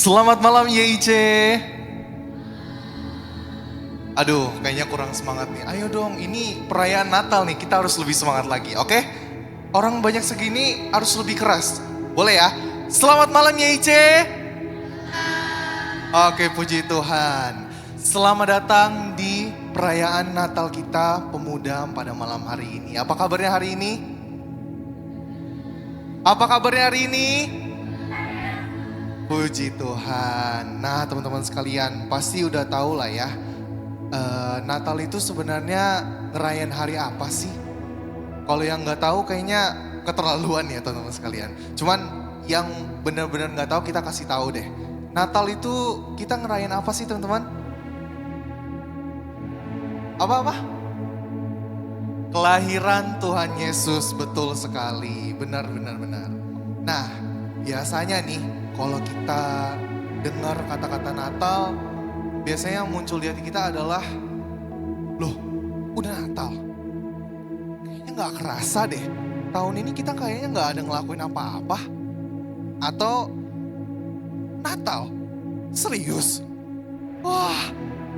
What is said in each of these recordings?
Selamat malam YIC. Aduh, kayaknya kurang semangat nih. Ayo dong, ini perayaan Natal nih, kita harus lebih semangat lagi, oke? Orang banyak segini harus lebih keras. Boleh ya? Selamat malam YIC. Oke, puji Tuhan. Selamat datang di perayaan Natal kita pemuda pada malam hari ini. Apa kabarnya hari ini? Apa kabarnya hari ini? Puji Tuhan. Nah, teman-teman sekalian, pasti udah tahu lah ya. Natal itu sebenarnya ngerayain hari apa sih? Kalau yang nggak tahu kayaknya keterlaluan ya teman-teman sekalian. Cuman yang benar-benar nggak tahu kita kasih tahu deh. Natal itu kita ngerayain apa sih teman-teman? Apa-apa? Kelahiran Tuhan Yesus, betul sekali. Benar. Nah, biasanya nih kalau kita dengar kata-kata Natal, biasanya yang muncul di hati kita adalah, loh, udah Natal. Kayaknya gak kerasa deh. Tahun ini kita kayaknya gak ada ngelakuin apa-apa. Atau Natal, serius? Wah,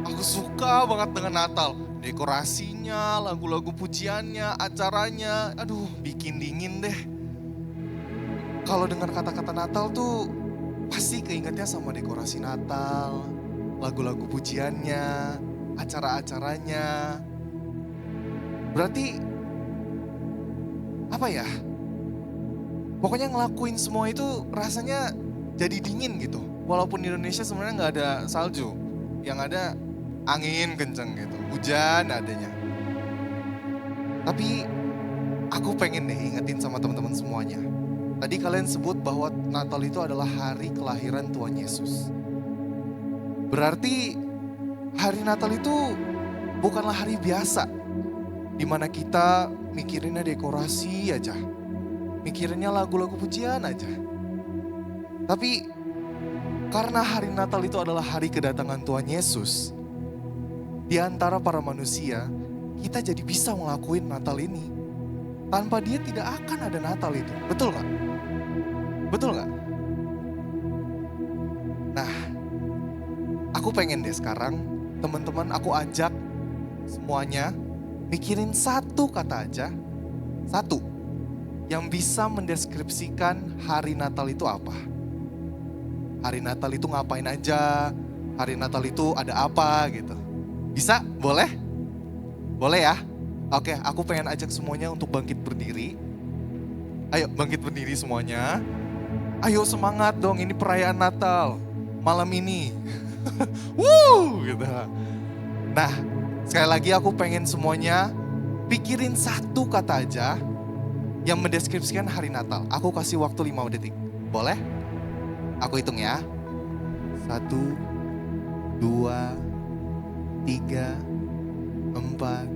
aku suka banget dengan Natal. Dekorasinya, lagu-lagu pujiannya, acaranya, aduh bikin dingin deh. Kalau dengar kata-kata Natal tuh pasti keingetnya sama dekorasi Natal, lagu-lagu pujiannya, acara-acaranya. Berarti apa ya? Pokoknya ngelakuin semua itu rasanya jadi dingin gitu. Walaupun di Indonesia sebenarnya nggak ada salju, yang ada angin kenceng gitu, hujan adanya. Tapi aku pengen nih ingetin sama teman-teman semuanya. Tadi kalian sebut bahwa Natal itu adalah hari kelahiran Tuhan Yesus. Berarti hari Natal itu bukanlah hari biasa. Dimana kita mikirinnya dekorasi aja. Mikirinnya lagu-lagu pujian aja. Tapi karena hari Natal itu adalah hari kedatangan Tuhan Yesus. Di antara para manusia, kita jadi bisa ngelakuin Natal ini. Tanpa dia tidak akan ada Natal itu. Betul gak? Betul gak? Nah, aku pengen deh sekarang teman-teman aku ajak semuanya mikirin satu kata aja. Satu. Yang bisa mendeskripsikan hari Natal itu apa. Hari Natal itu ngapain aja. Hari Natal itu ada apa gitu. Bisa? Boleh? Boleh ya? Oke, aku pengen ajak semuanya untuk bangkit berdiri. Ayo bangkit berdiri semuanya. Ayo semangat dong, ini perayaan Natal malam ini. Gitu. Nah, sekali lagi aku pengen semuanya pikirin satu kata aja yang mendeskripsikan hari Natal. Aku kasih waktu 5 detik. Boleh? Aku hitung ya. 1, 2, 3, 4,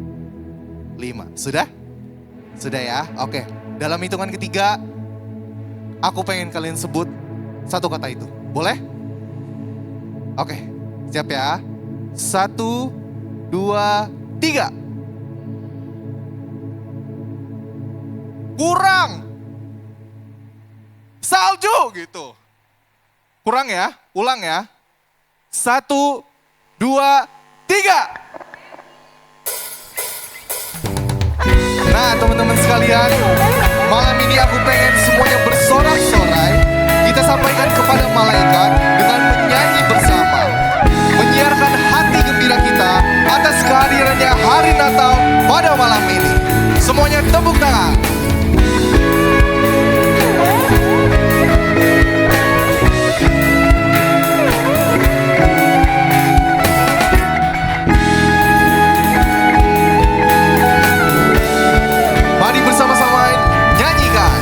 5. Sudah? Sudah ya? Oke. Dalam hitungan ketiga, aku pengen kalian sebut satu kata itu. Boleh? Oke. Siap ya? 1, 2, 3. Kurang. Salju gitu. Kurang ya? Ulang ya. 1, 2, 3. Nah teman-teman sekalian, malam ini aku pengen semuanya bersorak-sorai. Kita sampaikan kepada malaikat dengan menyanyi bersama. Menyiarkan hati gembira kita atas kehadirannya hari Natal pada malam ini. Semuanya tepuk tangan. Bersama-sama nyanyikan.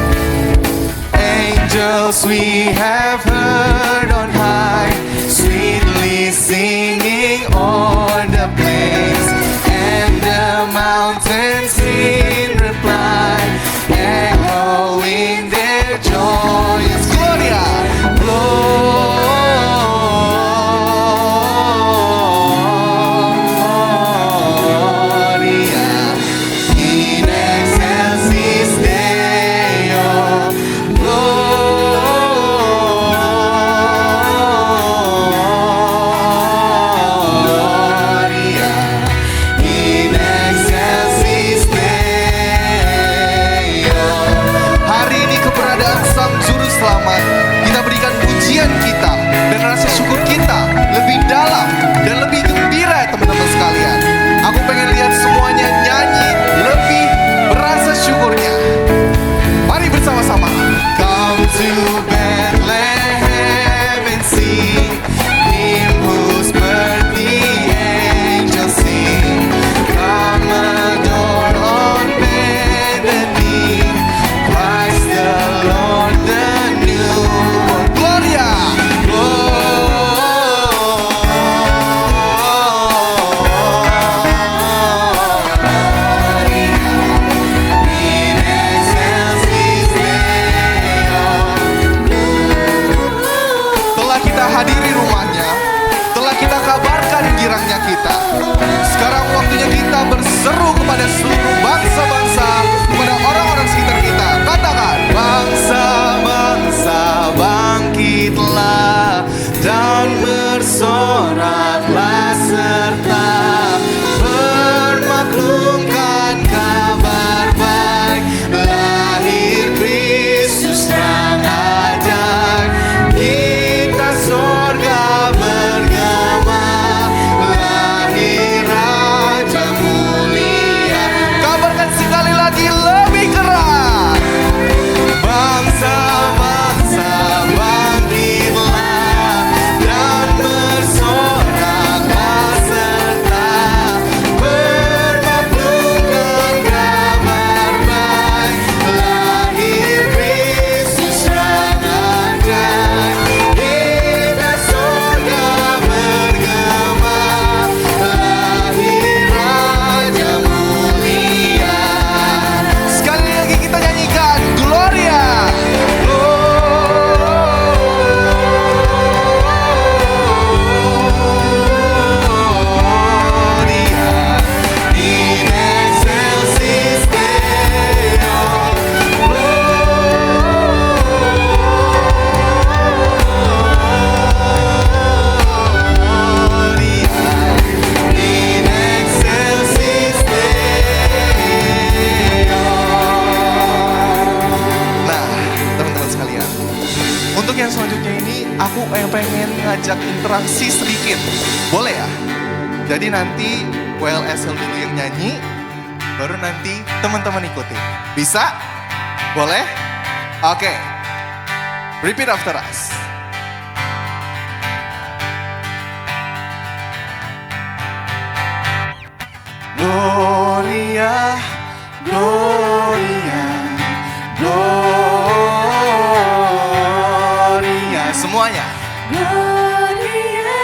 Angels we have heard on high, sweetly singing on the plains, and the mountains in reply, echoing their joyous Gloria, ajak interaksi sedikit. Boleh ya? Jadi nanti WLSL dulu yang nyanyi, baru nanti teman-teman ikutin. Bisa? Boleh? Oke. Repeat after us. Gloria, Gloria, Gloria. Semuanya. Gloria,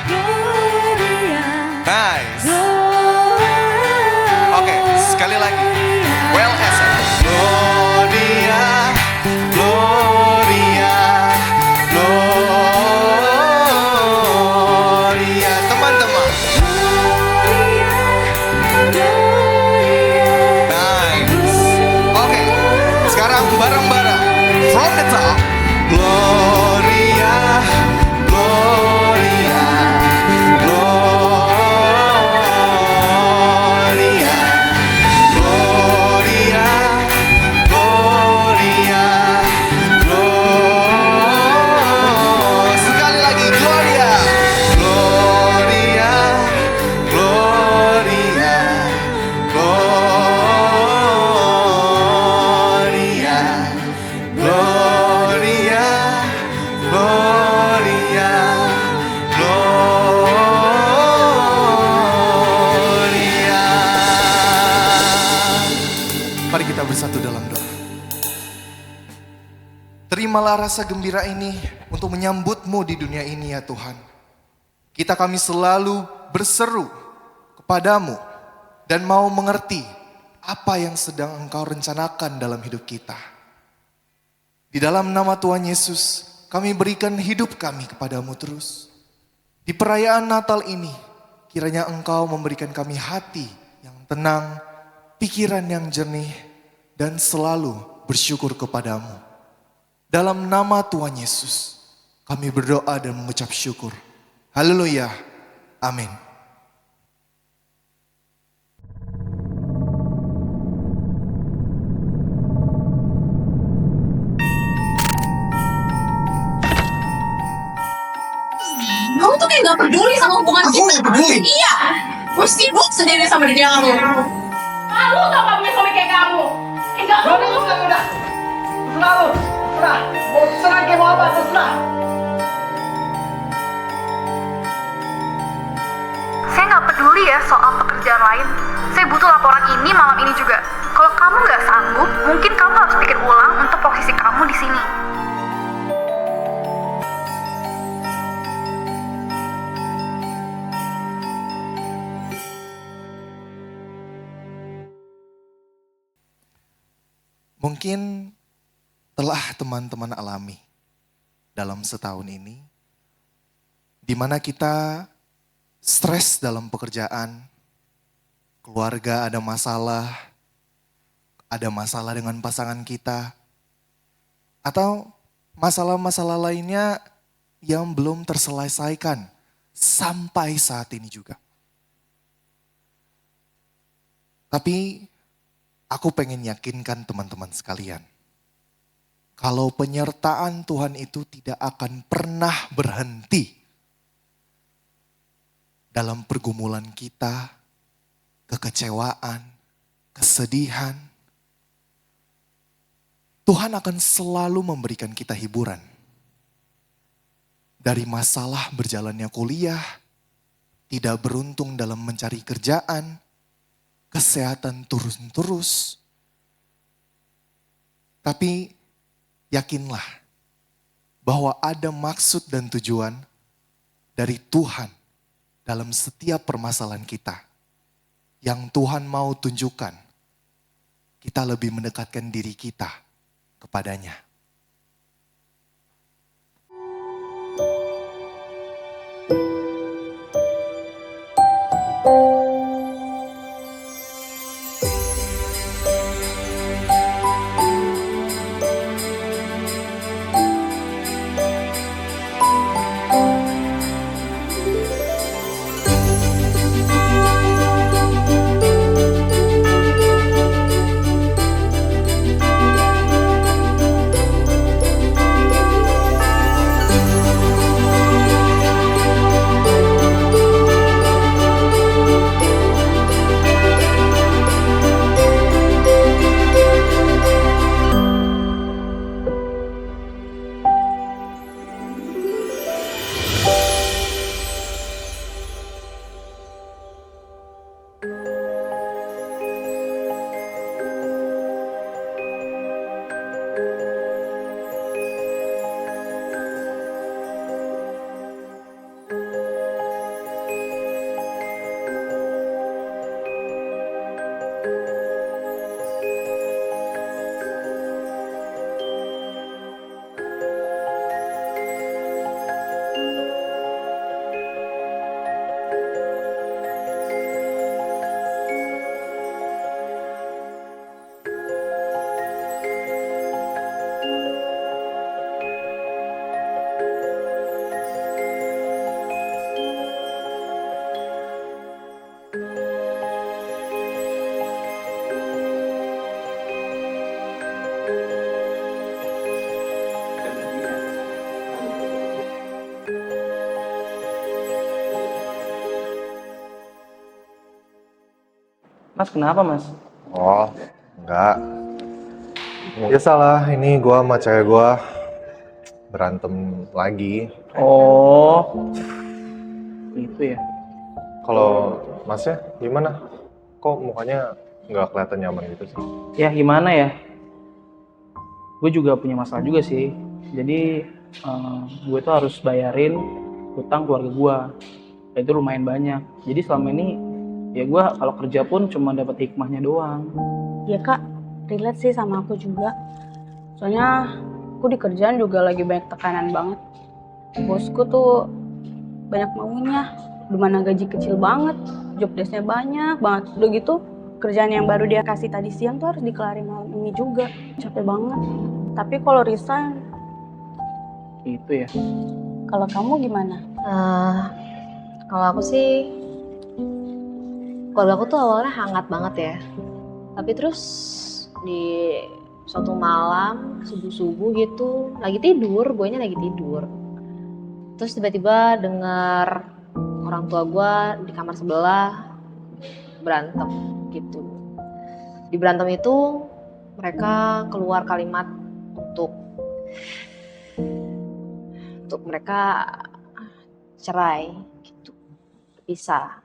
Gloria. Nice. Gloria. Oke, sekali lagi. WLSL. Gloria, Gloria, Gloria. Teman-teman. Bareng-bareng, from the top. Gloria, Gloria, Gloria, Gloria, Gloria, Gloria. Sekali lagi, Gloria, Gloria, Gloria, Gloria, Gloria, Gloria. Mari kita bersatu dalam doa. Terimalah rasa gembira ini untuk menyambut-Mu di dunia ini ya Tuhan. Kami selalu berseru kepadamu dan mau mengerti apa yang sedang Engkau rencanakan dalam hidup kita. Di dalam nama Tuhan Yesus, kami berikan hidup kami kepadamu terus. Di perayaan Natal ini, kiranya Engkau memberikan kami hati yang tenang, pikiran yang jernih, dan selalu bersyukur kepadamu. Dalam nama Tuhan Yesus, kami berdoa dan mengucap syukur. Haleluya. Amin. Kamu tuh kayak gak peduli sama hubungan kita. Aku gak peduli. Iya, gue sibuk sendiri sama diri kamu. Kamu tau gak punya suami kayak kamu. Enggak kamu. Udah. Terserah lu. Udah. Mau terserah kayak mau apa, terserah. Saya nggak peduli ya soal pekerjaan lain. Saya butuh laporan ini malam ini juga. Kalau kamu nggak sanggup, mungkin kamu harus pikir ulang untuk posisi kamu di sini. Mungkin telah teman-teman alami dalam setahun ini, di mana kita stres dalam pekerjaan, keluarga ada masalah dengan pasangan kita, atau masalah-masalah lainnya yang belum terselesaikan sampai saat ini juga. Tapi aku pengen yakinkan teman-teman sekalian, kalau penyertaan Tuhan itu tidak akan pernah berhenti dalam pergumulan kita, kekecewaan, kesedihan. Tuhan akan selalu memberikan kita hiburan. Dari masalah berjalannya kuliah, tidak beruntung dalam mencari kerjaan, kesehatan turun terus. Tapi yakinlah bahwa ada maksud dan tujuan dari Tuhan dalam setiap permasalahan kita. Yang Tuhan mau tunjukkan, kita lebih mendekatkan diri kita kepadanya. Mas kenapa mas? Oh, enggak. Biasalah, ini gua sama cewek gua berantem lagi. Oh, itu ya. Kalau masnya gimana? Kok mukanya nggak kelihatan nyaman gitu sih? Ya gimana ya? Gue juga punya masalah juga sih. Jadi gue tuh harus bayarin hutang keluarga gue. Itu lumayan banyak. Jadi selama ini ya gue kalau kerja pun cuma dapat hikmahnya doang. Ya kak, relate sih sama aku juga. Soalnya aku di kerjaan juga lagi banyak tekanan banget. Bosku tuh banyak maunya, dimana gaji kecil banget, job desk-nya banyak banget. Udah gitu, kerjaan yang baru dia kasih tadi siang tuh harus dikelarin malam ini juga. Capek banget. Tapi kalau resign, Itu ya. kalau kamu gimana? Kalau aku sih, keluarga aku tuh awalnya hangat banget ya. Tapi terus di suatu malam, subuh-subuh gitu, lagi tidur, guanya lagi tidur. Terus tiba-tiba dengar orang tua gue di kamar sebelah berantem gitu. Di berantem itu mereka keluar kalimat untuk mereka cerai gitu, pisah.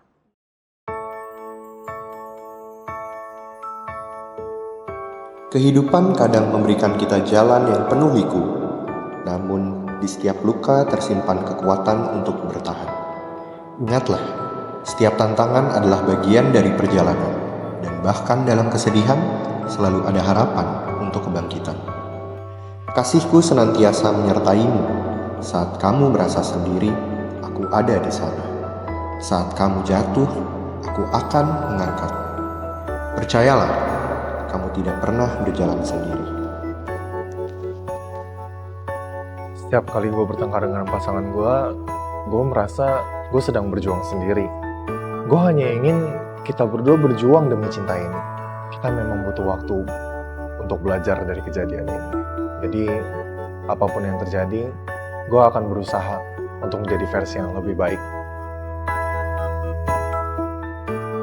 Kehidupan kadang memberikan kita jalan yang penuh liku, namun di setiap luka tersimpan kekuatan untuk bertahan. Ingatlah, setiap tantangan adalah bagian dari perjalanan, dan bahkan dalam kesedihan selalu ada harapan untuk kebangkitan. Kasihku senantiasa menyertaimu. Saat kamu merasa sendiri, aku ada di sana. Saat kamu jatuh, aku akan mengangkat. Percayalah, kamu tidak pernah berjalan sendiri. Setiap kali gue bertengkar dengan pasangan gue merasa gue sedang berjuang sendiri. Gue hanya ingin kita berdua berjuang demi cinta ini. Kita memang butuh waktu untuk belajar dari kejadian ini. Jadi, apapun yang terjadi, gue akan berusaha untuk menjadi versi yang lebih baik.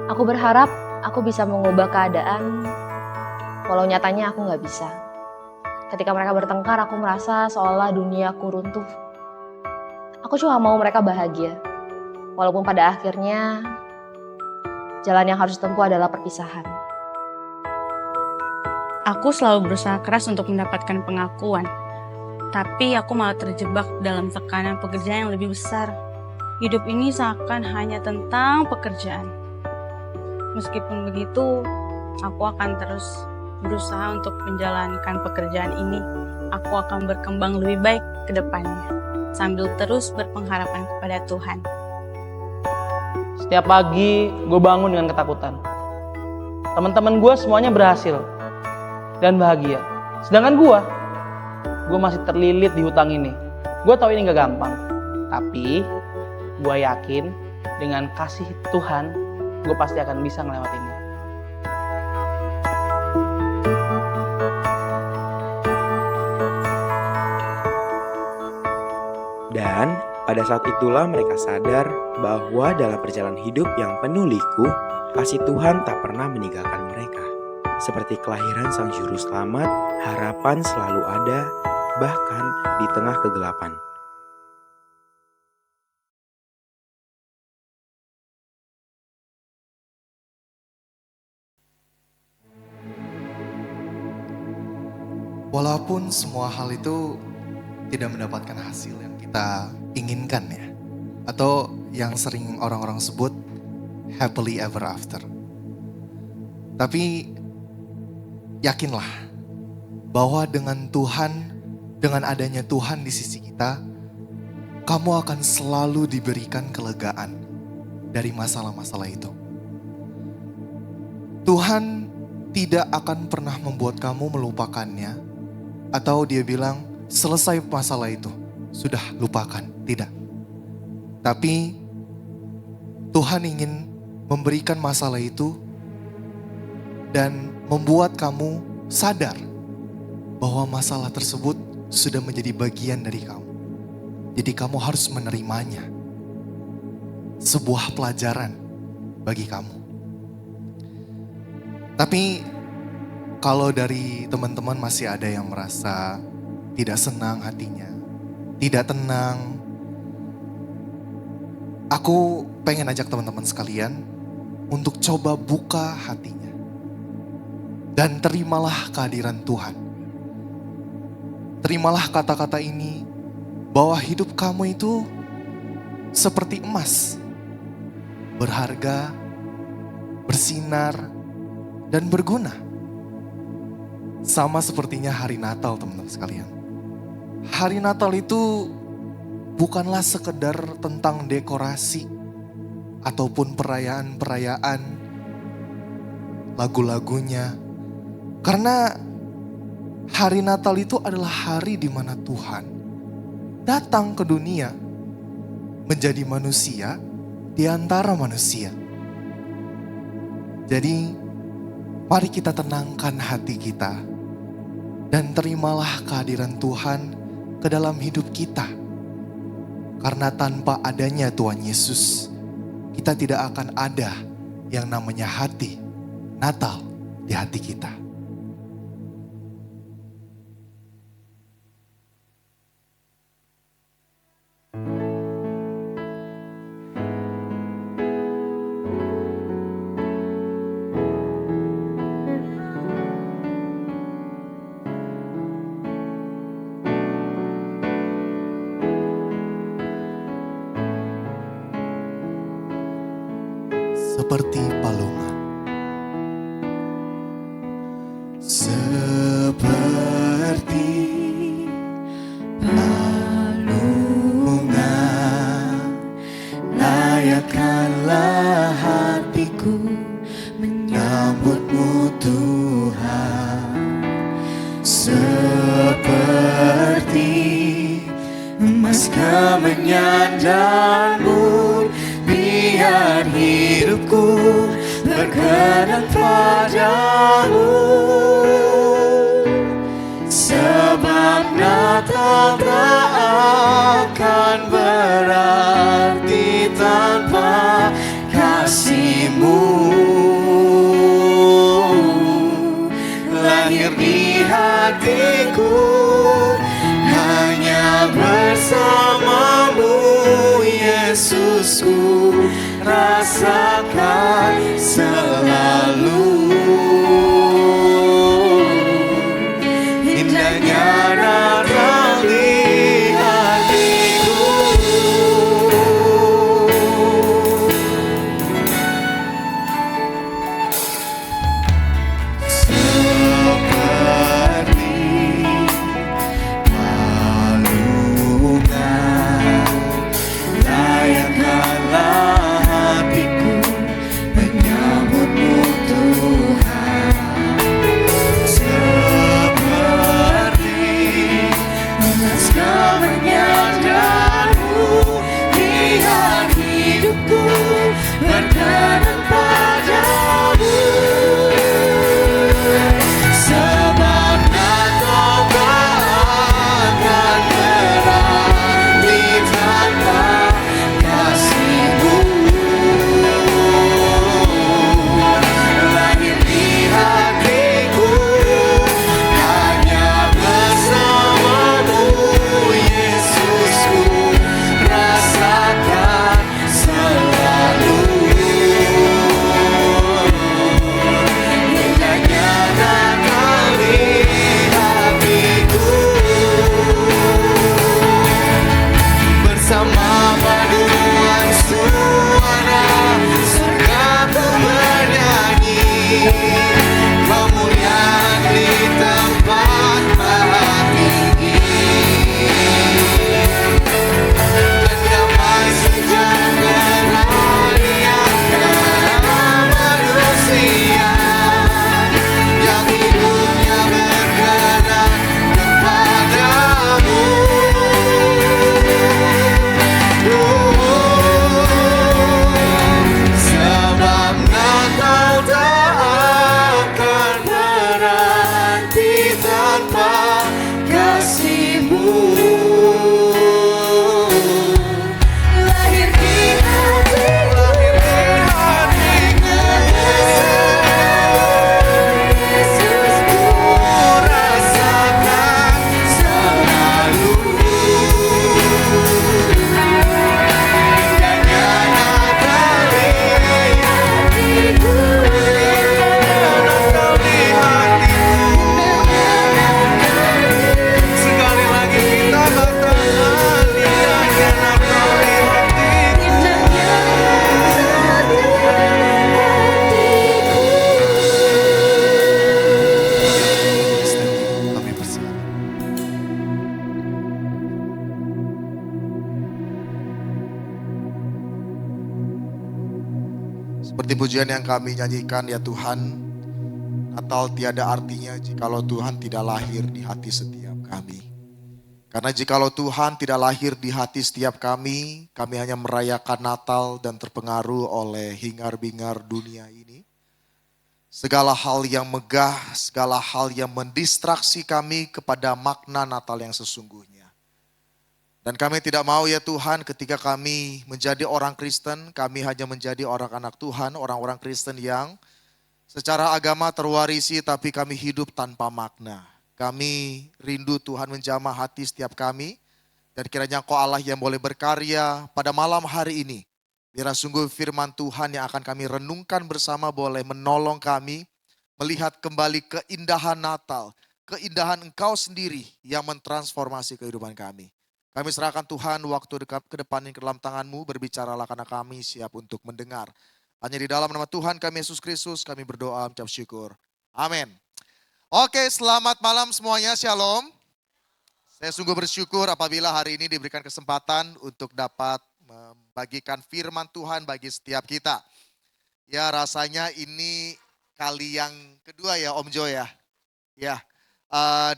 Aku berharap aku bisa mengubah keadaan, walau nyatanya aku nggak bisa. Ketika mereka bertengkar, aku merasa seolah duniaku runtuh. Aku cuma mau mereka bahagia, walaupun pada akhirnya jalan yang harus ditempuh adalah perpisahan. Aku selalu berusaha keras untuk mendapatkan pengakuan. Tapi aku malah terjebak dalam tekanan pekerjaan yang lebih besar. Hidup ini seakan hanya tentang pekerjaan. Meskipun begitu, aku akan terus berusaha untuk menjalankan pekerjaan ini. Aku akan berkembang lebih baik ke depannya, sambil terus berpengharapan kepada Tuhan. Setiap pagi gue bangun dengan ketakutan. Teman-teman gue semuanya berhasil dan bahagia. Sedangkan gue masih terlilit di hutang ini. Gue tahu ini gak gampang. Tapi gue yakin dengan kasih Tuhan, gue pasti akan bisa ngelewatinnya. Dan pada saat itulah mereka sadar bahwa dalam perjalanan hidup yang penuh liku, kasih Tuhan tak pernah meninggalkan mereka. Seperti kelahiran Sang Juru Selamat, harapan selalu ada, bahkan di tengah kegelapan. Walaupun semua hal itu tidak mendapatkan hasil yang kita inginkan ya. Atau yang sering orang-orang sebut happily ever after. Tapi yakinlah bahwa dengan Tuhan, dengan adanya Tuhan di sisi kita, kamu akan selalu diberikan kelegaan dari masalah-masalah itu. Tuhan tidak akan pernah membuat kamu melupakannya, atau dia bilang selesai masalah itu, sudah lupakan, tidak. Tapi Tuhan ingin memberikan masalah itu dan membuat kamu sadar bahwa masalah tersebut sudah menjadi bagian dari kamu. Jadi kamu harus menerimanya. Sebuah pelajaran bagi kamu. Tapi kalau dari teman-teman masih ada yang merasa tidak senang hatinya, tidak tenang, aku pengen ajak teman-teman sekalian untuk coba buka hatinya. Dan terimalah kehadiran Tuhan. Terimalah kata-kata ini bahwa hidup kamu itu seperti emas, berharga, bersinar, dan berguna. Sama sepertinya hari Natal, teman-teman sekalian. Hari Natal itu bukanlah sekedar tentang dekorasi ataupun perayaan-perayaan, lagu-lagunya. Karena hari Natal itu adalah hari di mana Tuhan datang ke dunia menjadi manusia di antara manusia. Jadi, mari kita tenangkan hati kita dan terimalah kehadiran Tuhan ke dalam hidup kita. Karena tanpa adanya Tuhan Yesus, kita tidak akan ada yang namanya hati Natal di hati kita. Seperti palungan, seperti palungan, layakkanlah hatiku menyambutmu Tuhan. Seperti emas kemenyandarmu, biar hidupku berkenan padamu. Sebab Natal tak akan berarti tanpa kasih-Mu. Lahir di hatiku hanya bersama-Mu, Yesusku, rasakan selalu indahnya Natal di hatiku. Seperti palungan, layakkanlah hatiku menyambut pujian yang kami nyanyikan ya Tuhan, Natal tiada artinya jikalau Tuhan tidak lahir di hati setiap kami. Karena jikalau Tuhan tidak lahir di hati setiap kami hanya merayakan Natal dan terpengaruh oleh hingar-bingar dunia ini. Segala hal yang megah, segala hal yang mendistraksi kami kepada makna Natal yang sesungguhnya. Dan kami tidak mau ya Tuhan ketika kami menjadi orang Kristen, kami hanya menjadi orang anak Tuhan, orang-orang Kristen yang secara agama terwarisi tapi kami hidup tanpa makna. Kami rindu Tuhan menjamah hati setiap kami. Dan kiranya Engkau Allah yang boleh berkarya pada malam hari ini. Biar sungguh firman Tuhan yang akan kami renungkan bersama boleh menolong kami melihat kembali keindahan Natal. Keindahan Engkau sendiri yang mentransformasi kehidupan kami. Kami serahkan Tuhan waktu ke depan ini ke dalam tangan-Mu, berbicaralah karena kami siap untuk mendengar. Hanya di dalam nama Tuhan kami Yesus Kristus kami berdoa mengucap syukur. Amin. Oke, selamat malam semuanya, shalom. Saya sungguh bersyukur apabila hari ini diberikan kesempatan untuk dapat membagikan firman Tuhan bagi setiap kita. Ya rasanya ini kali yang kedua ya Om Jo ya. Ya,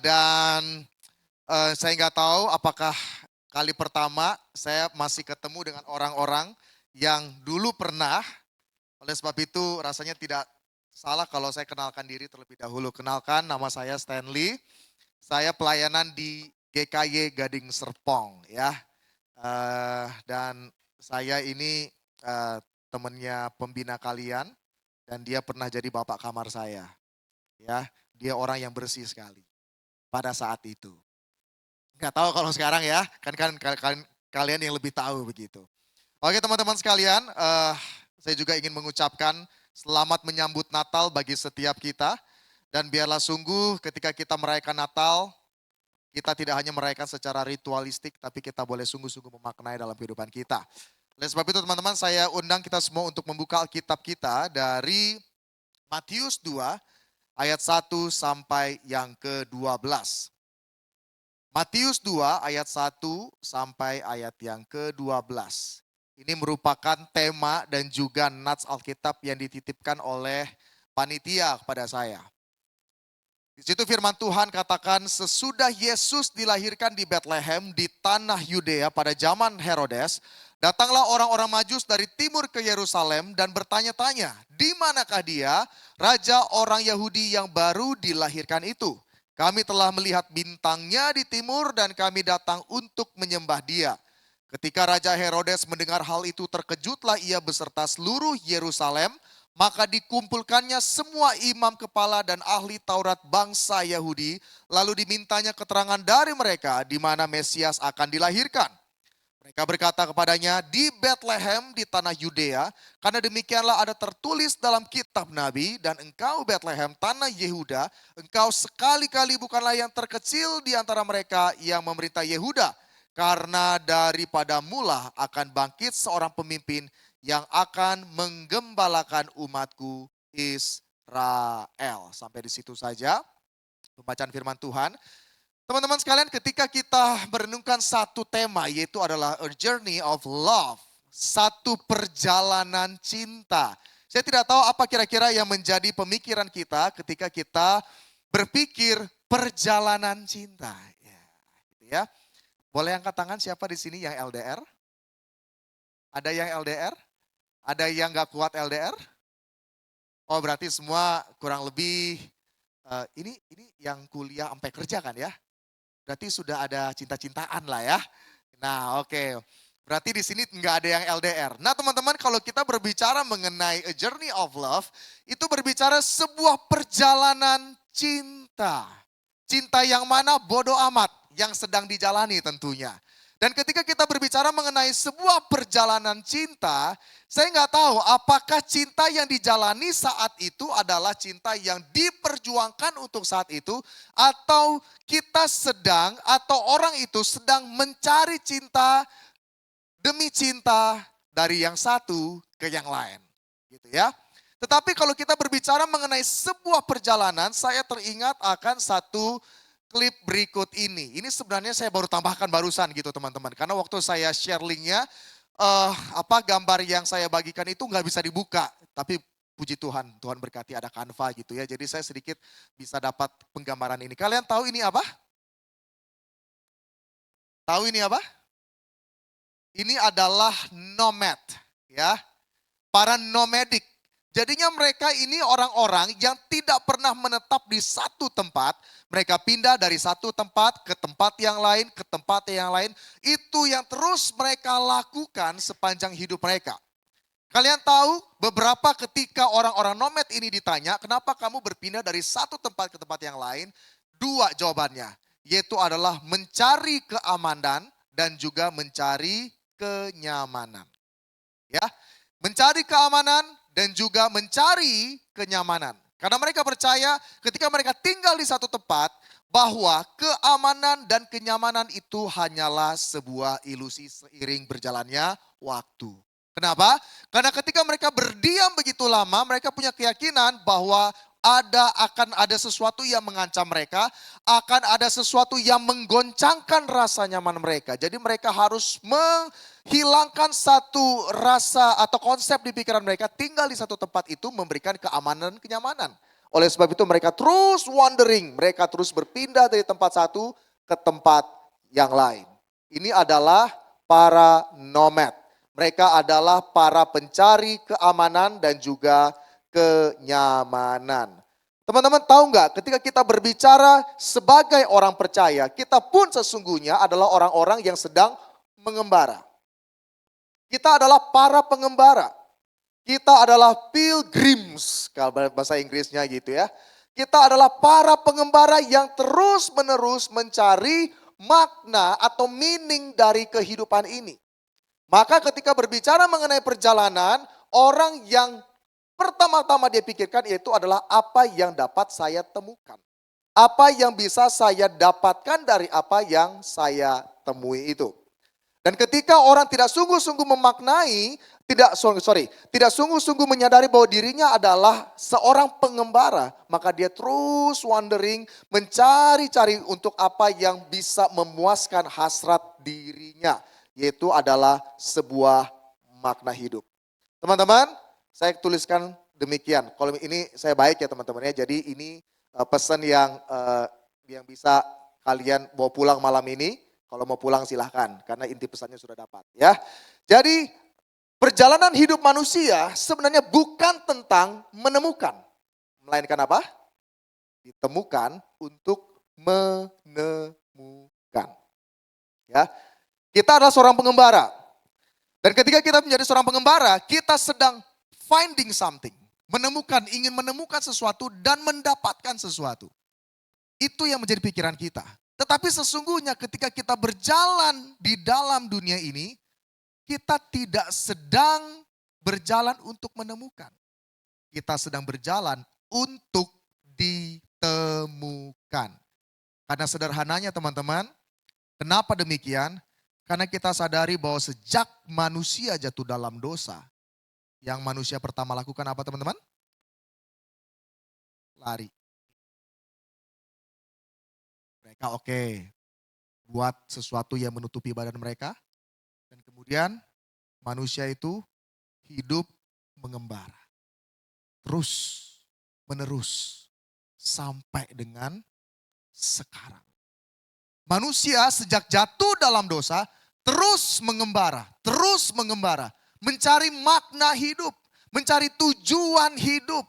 dan saya nggak tahu apakah kali pertama saya masih ketemu dengan orang-orang yang dulu pernah. Oleh sebab itu rasanya tidak salah kalau saya kenalkan diri terlebih dahulu. Kenalkan, nama saya Stanley. Saya pelayanan di GKY Gading Serpong ya. Dan saya ini temannya pembina kalian dan dia pernah jadi bapak kamar saya. Ya, dia orang yang bersih sekali pada saat itu. Nggak tahu kalau sekarang ya, kan kalian yang lebih tahu begitu. Oke teman-teman sekalian, saya juga ingin mengucapkan selamat menyambut Natal bagi setiap kita. Dan biarlah sungguh ketika kita merayakan Natal, kita tidak hanya merayakan secara ritualistik, tapi kita boleh sungguh-sungguh memaknai dalam kehidupan kita. Oleh sebab itu teman-teman, saya undang kita semua untuk membuka Alkitab kita dari Matius 2 ayat 1 sampai yang ke-12. Matius 2 ayat 1 sampai ayat yang ke-12. Ini merupakan tema dan juga nats Alkitab yang dititipkan oleh panitia kepada saya. Di situ firman Tuhan katakan, sesudah Yesus dilahirkan di Bethlehem di tanah Yudea pada zaman Herodes, datanglah orang-orang Majus dari timur ke Yerusalem dan bertanya-tanya, di manakah dia, raja orang Yahudi yang baru dilahirkan itu? Kami telah melihat bintangnya di timur dan kami datang untuk menyembah dia. Ketika Raja Herodes mendengar hal itu terkejutlah ia beserta seluruh Yerusalem. Maka dikumpulkannya semua imam kepala dan ahli Taurat bangsa Yahudi. Lalu dimintanya keterangan dari mereka di mana Mesias akan dilahirkan. Mereka berkata kepadanya, di Bethlehem di tanah Yudea, karena demikianlah ada tertulis dalam kitab Nabi, dan engkau Bethlehem tanah Yehuda, engkau sekali-kali bukanlah yang terkecil di antara mereka yang memerintah Yehuda, karena daripada mula akan bangkit seorang pemimpin yang akan menggembalakan umatku Israel. Sampai di situ saja pembacaan firman Tuhan. Teman-teman sekalian, ketika kita merenungkan satu tema, yaitu adalah a journey of love. Satu perjalanan cinta. Saya tidak tahu apa kira-kira yang menjadi pemikiran kita ketika kita berpikir perjalanan cinta. Ya, gitu ya. Boleh angkat tangan siapa di sini yang LDR? Ada yang LDR? Ada yang gak kuat LDR? Oh berarti semua kurang lebih, ini yang kuliah sampai kerja kan ya? Berarti sudah ada cinta-cintaan lah ya. Nah oke, berarti di sini nggak ada yang LDR. Nah teman-teman, kalau kita berbicara mengenai a journey of love, itu berbicara sebuah perjalanan cinta. Cinta yang mana bodoh amat, yang sedang dijalani tentunya. Dan ketika kita berbicara mengenai sebuah perjalanan cinta, saya nggak tahu apakah cinta yang dijalani saat itu adalah cinta yang diperjuangkan untuk saat itu, atau kita sedang, atau orang itu sedang mencari cinta demi cinta dari yang satu ke yang lain. Gitu ya. Tetapi kalau kita berbicara mengenai sebuah perjalanan, saya teringat akan satu klip berikut ini. Ini sebenarnya saya baru tambahkan barusan gitu teman-teman. Karena waktu saya share linknya, gambar yang saya bagikan itu nggak bisa dibuka. Tapi puji Tuhan, Tuhan berkati ada Canva gitu ya. Jadi saya sedikit bisa dapat penggambaran ini. Kalian tahu ini apa? Tahu ini apa? Ini adalah nomad ya. Para nomadic. Jadinya mereka ini orang-orang yang tidak pernah menetap di satu tempat. Mereka pindah dari satu tempat ke tempat yang lain, ke tempat yang lain. Itu yang terus mereka lakukan sepanjang hidup mereka. Kalian tahu beberapa ketika orang-orang nomad ini ditanya, kenapa kamu berpindah dari satu tempat ke tempat yang lain? Dua jawabannya, yaitu adalah mencari keamanan dan juga mencari kenyamanan. Ya, mencari keamanan dan juga mencari kenyamanan. Karena mereka percaya ketika mereka tinggal di satu tempat bahwa keamanan dan kenyamanan itu hanyalah sebuah ilusi seiring berjalannya waktu. Kenapa? Karena ketika mereka berdiam begitu lama, mereka punya keyakinan bahwa akan ada sesuatu yang mengancam mereka, akan ada sesuatu yang menggoncangkan rasa nyaman mereka. Jadi mereka harus menghilangkan satu rasa atau konsep di pikiran mereka, tinggal di satu tempat itu memberikan keamanan dan kenyamanan. Oleh sebab itu mereka terus wandering, mereka terus berpindah dari tempat satu ke tempat yang lain. Ini adalah para nomad. Mereka adalah para pencari keamanan dan juga kenyamanan. Teman-teman tahu nggak ketika kita berbicara sebagai orang percaya, kita pun sesungguhnya adalah orang-orang yang sedang mengembara. Kita adalah para pengembara. Kita adalah pilgrims, kalau bahasa Inggrisnya gitu ya. Kita adalah para pengembara yang terus-menerus mencari makna atau meaning dari kehidupan ini. Maka ketika berbicara mengenai perjalanan, orang yang pertama-tama dia pikirkan yaitu adalah apa yang dapat saya temukan. Apa yang bisa saya dapatkan dari apa yang saya temui itu. Dan ketika orang tidak sungguh-sungguh memaknai, tidak sungguh-sungguh menyadari bahwa dirinya adalah seorang pengembara, maka dia terus wandering, mencari-cari untuk apa yang bisa memuaskan hasrat dirinya. Yaitu adalah sebuah makna hidup. Teman-teman, saya tuliskan demikian. Kalau ini saya baik ya teman-teman ya. Jadi ini pesan yang bisa kalian bawa pulang malam ini. Kalau mau pulang silahkan karena inti pesannya sudah dapat ya. Jadi perjalanan hidup manusia sebenarnya bukan tentang menemukan. Melainkan apa? Ditemukan untuk menemukan. Ya. Kita adalah seorang pengembara. Dan ketika kita menjadi seorang pengembara, kita sedang finding something. Ingin menemukan sesuatu dan mendapatkan sesuatu. Itu yang menjadi pikiran kita. Tetapi sesungguhnya ketika kita berjalan di dalam dunia ini, kita tidak sedang berjalan untuk menemukan. Kita sedang berjalan untuk ditemukan. Karena sederhananya teman-teman, kenapa demikian? Karena kita sadari bahwa sejak manusia jatuh dalam dosa, yang manusia pertama lakukan apa teman-teman? Lari. Mereka buat sesuatu yang menutupi badan mereka. Dan kemudian manusia itu hidup mengembara. Terus menerus sampai dengan sekarang. Manusia sejak jatuh dalam dosa terus mengembara, mencari makna hidup, mencari tujuan hidup.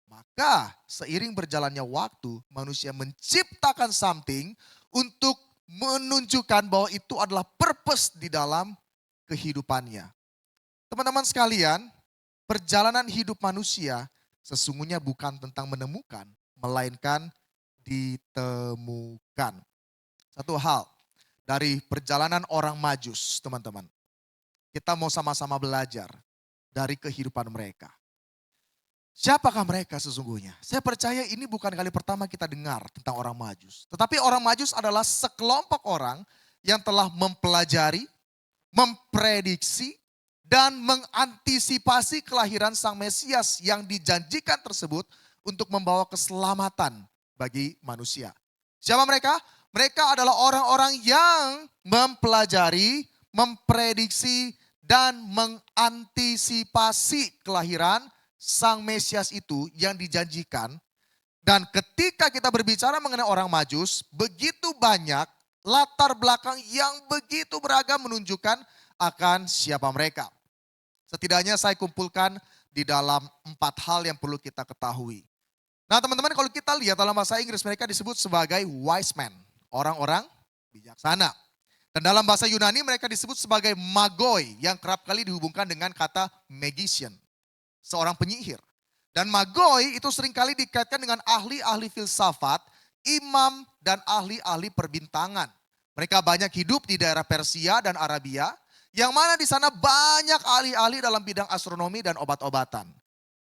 Maka seiring berjalannya waktu, manusia menciptakan something untuk menunjukkan bahwa itu adalah purpose di dalam kehidupannya. Teman-teman sekalian, perjalanan hidup manusia sesungguhnya bukan tentang menemukan, melainkan ditemukan. Satu hal dari perjalanan orang Majus, teman-teman. Kita mau sama-sama belajar dari kehidupan mereka. Siapakah mereka sesungguhnya? Saya percaya ini bukan kali pertama kita dengar tentang orang Majus. Tetapi orang Majus adalah sekelompok orang yang telah mempelajari, memprediksi, dan mengantisipasi kelahiran Sang Mesias yang dijanjikan tersebut untuk membawa keselamatan bagi manusia. Siapa mereka? Mereka adalah orang-orang yang mempelajari, memprediksi, dan mengantisipasi kelahiran Sang Mesias itu yang dijanjikan. Dan ketika kita berbicara mengenai orang Majus, begitu banyak latar belakang yang begitu beragam menunjukkan akan siapa mereka. Setidaknya saya kumpulkan di dalam 4 hal yang perlu kita ketahui. Nah teman-teman, kalau kita lihat dalam bahasa Inggris mereka disebut sebagai wise men, orang-orang bijaksana. Dan dalam bahasa Yunani mereka disebut sebagai magoi yang kerap kali dihubungkan dengan kata magician, seorang penyihir. Dan magoi itu seringkali dikaitkan dengan ahli-ahli filsafat, imam dan ahli-ahli perbintangan. Mereka banyak hidup di daerah Persia dan Arabia, yang mana di sana banyak ahli-ahli dalam bidang astronomi dan obat-obatan.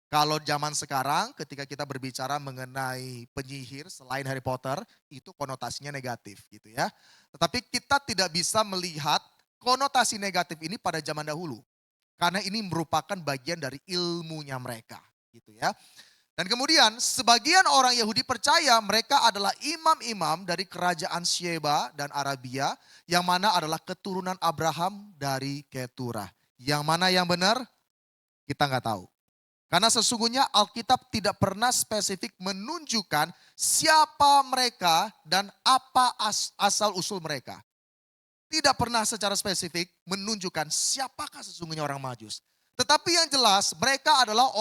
Kalau zaman sekarang ketika kita berbicara mengenai penyihir selain Harry Potter, itu konotasinya negatif gitu ya. Tetapi kita tidak bisa melihat konotasi negatif ini pada zaman dahulu. Karena ini merupakan bagian dari ilmunya mereka gitu ya. Dan kemudian sebagian orang Yahudi percaya mereka adalah imam-imam dari kerajaan Sheba dan Arabia, yang mana adalah keturunan Abraham dari Keturah. Yang mana yang benar? Kita nggak tahu. Karena sesungguhnya Alkitab tidak pernah spesifik menunjukkan siapa mereka dan apa asal-usul mereka. Tidak pernah secara spesifik menunjukkan siapakah sesungguhnya orang Majus. Tetapi yang jelas mereka adalah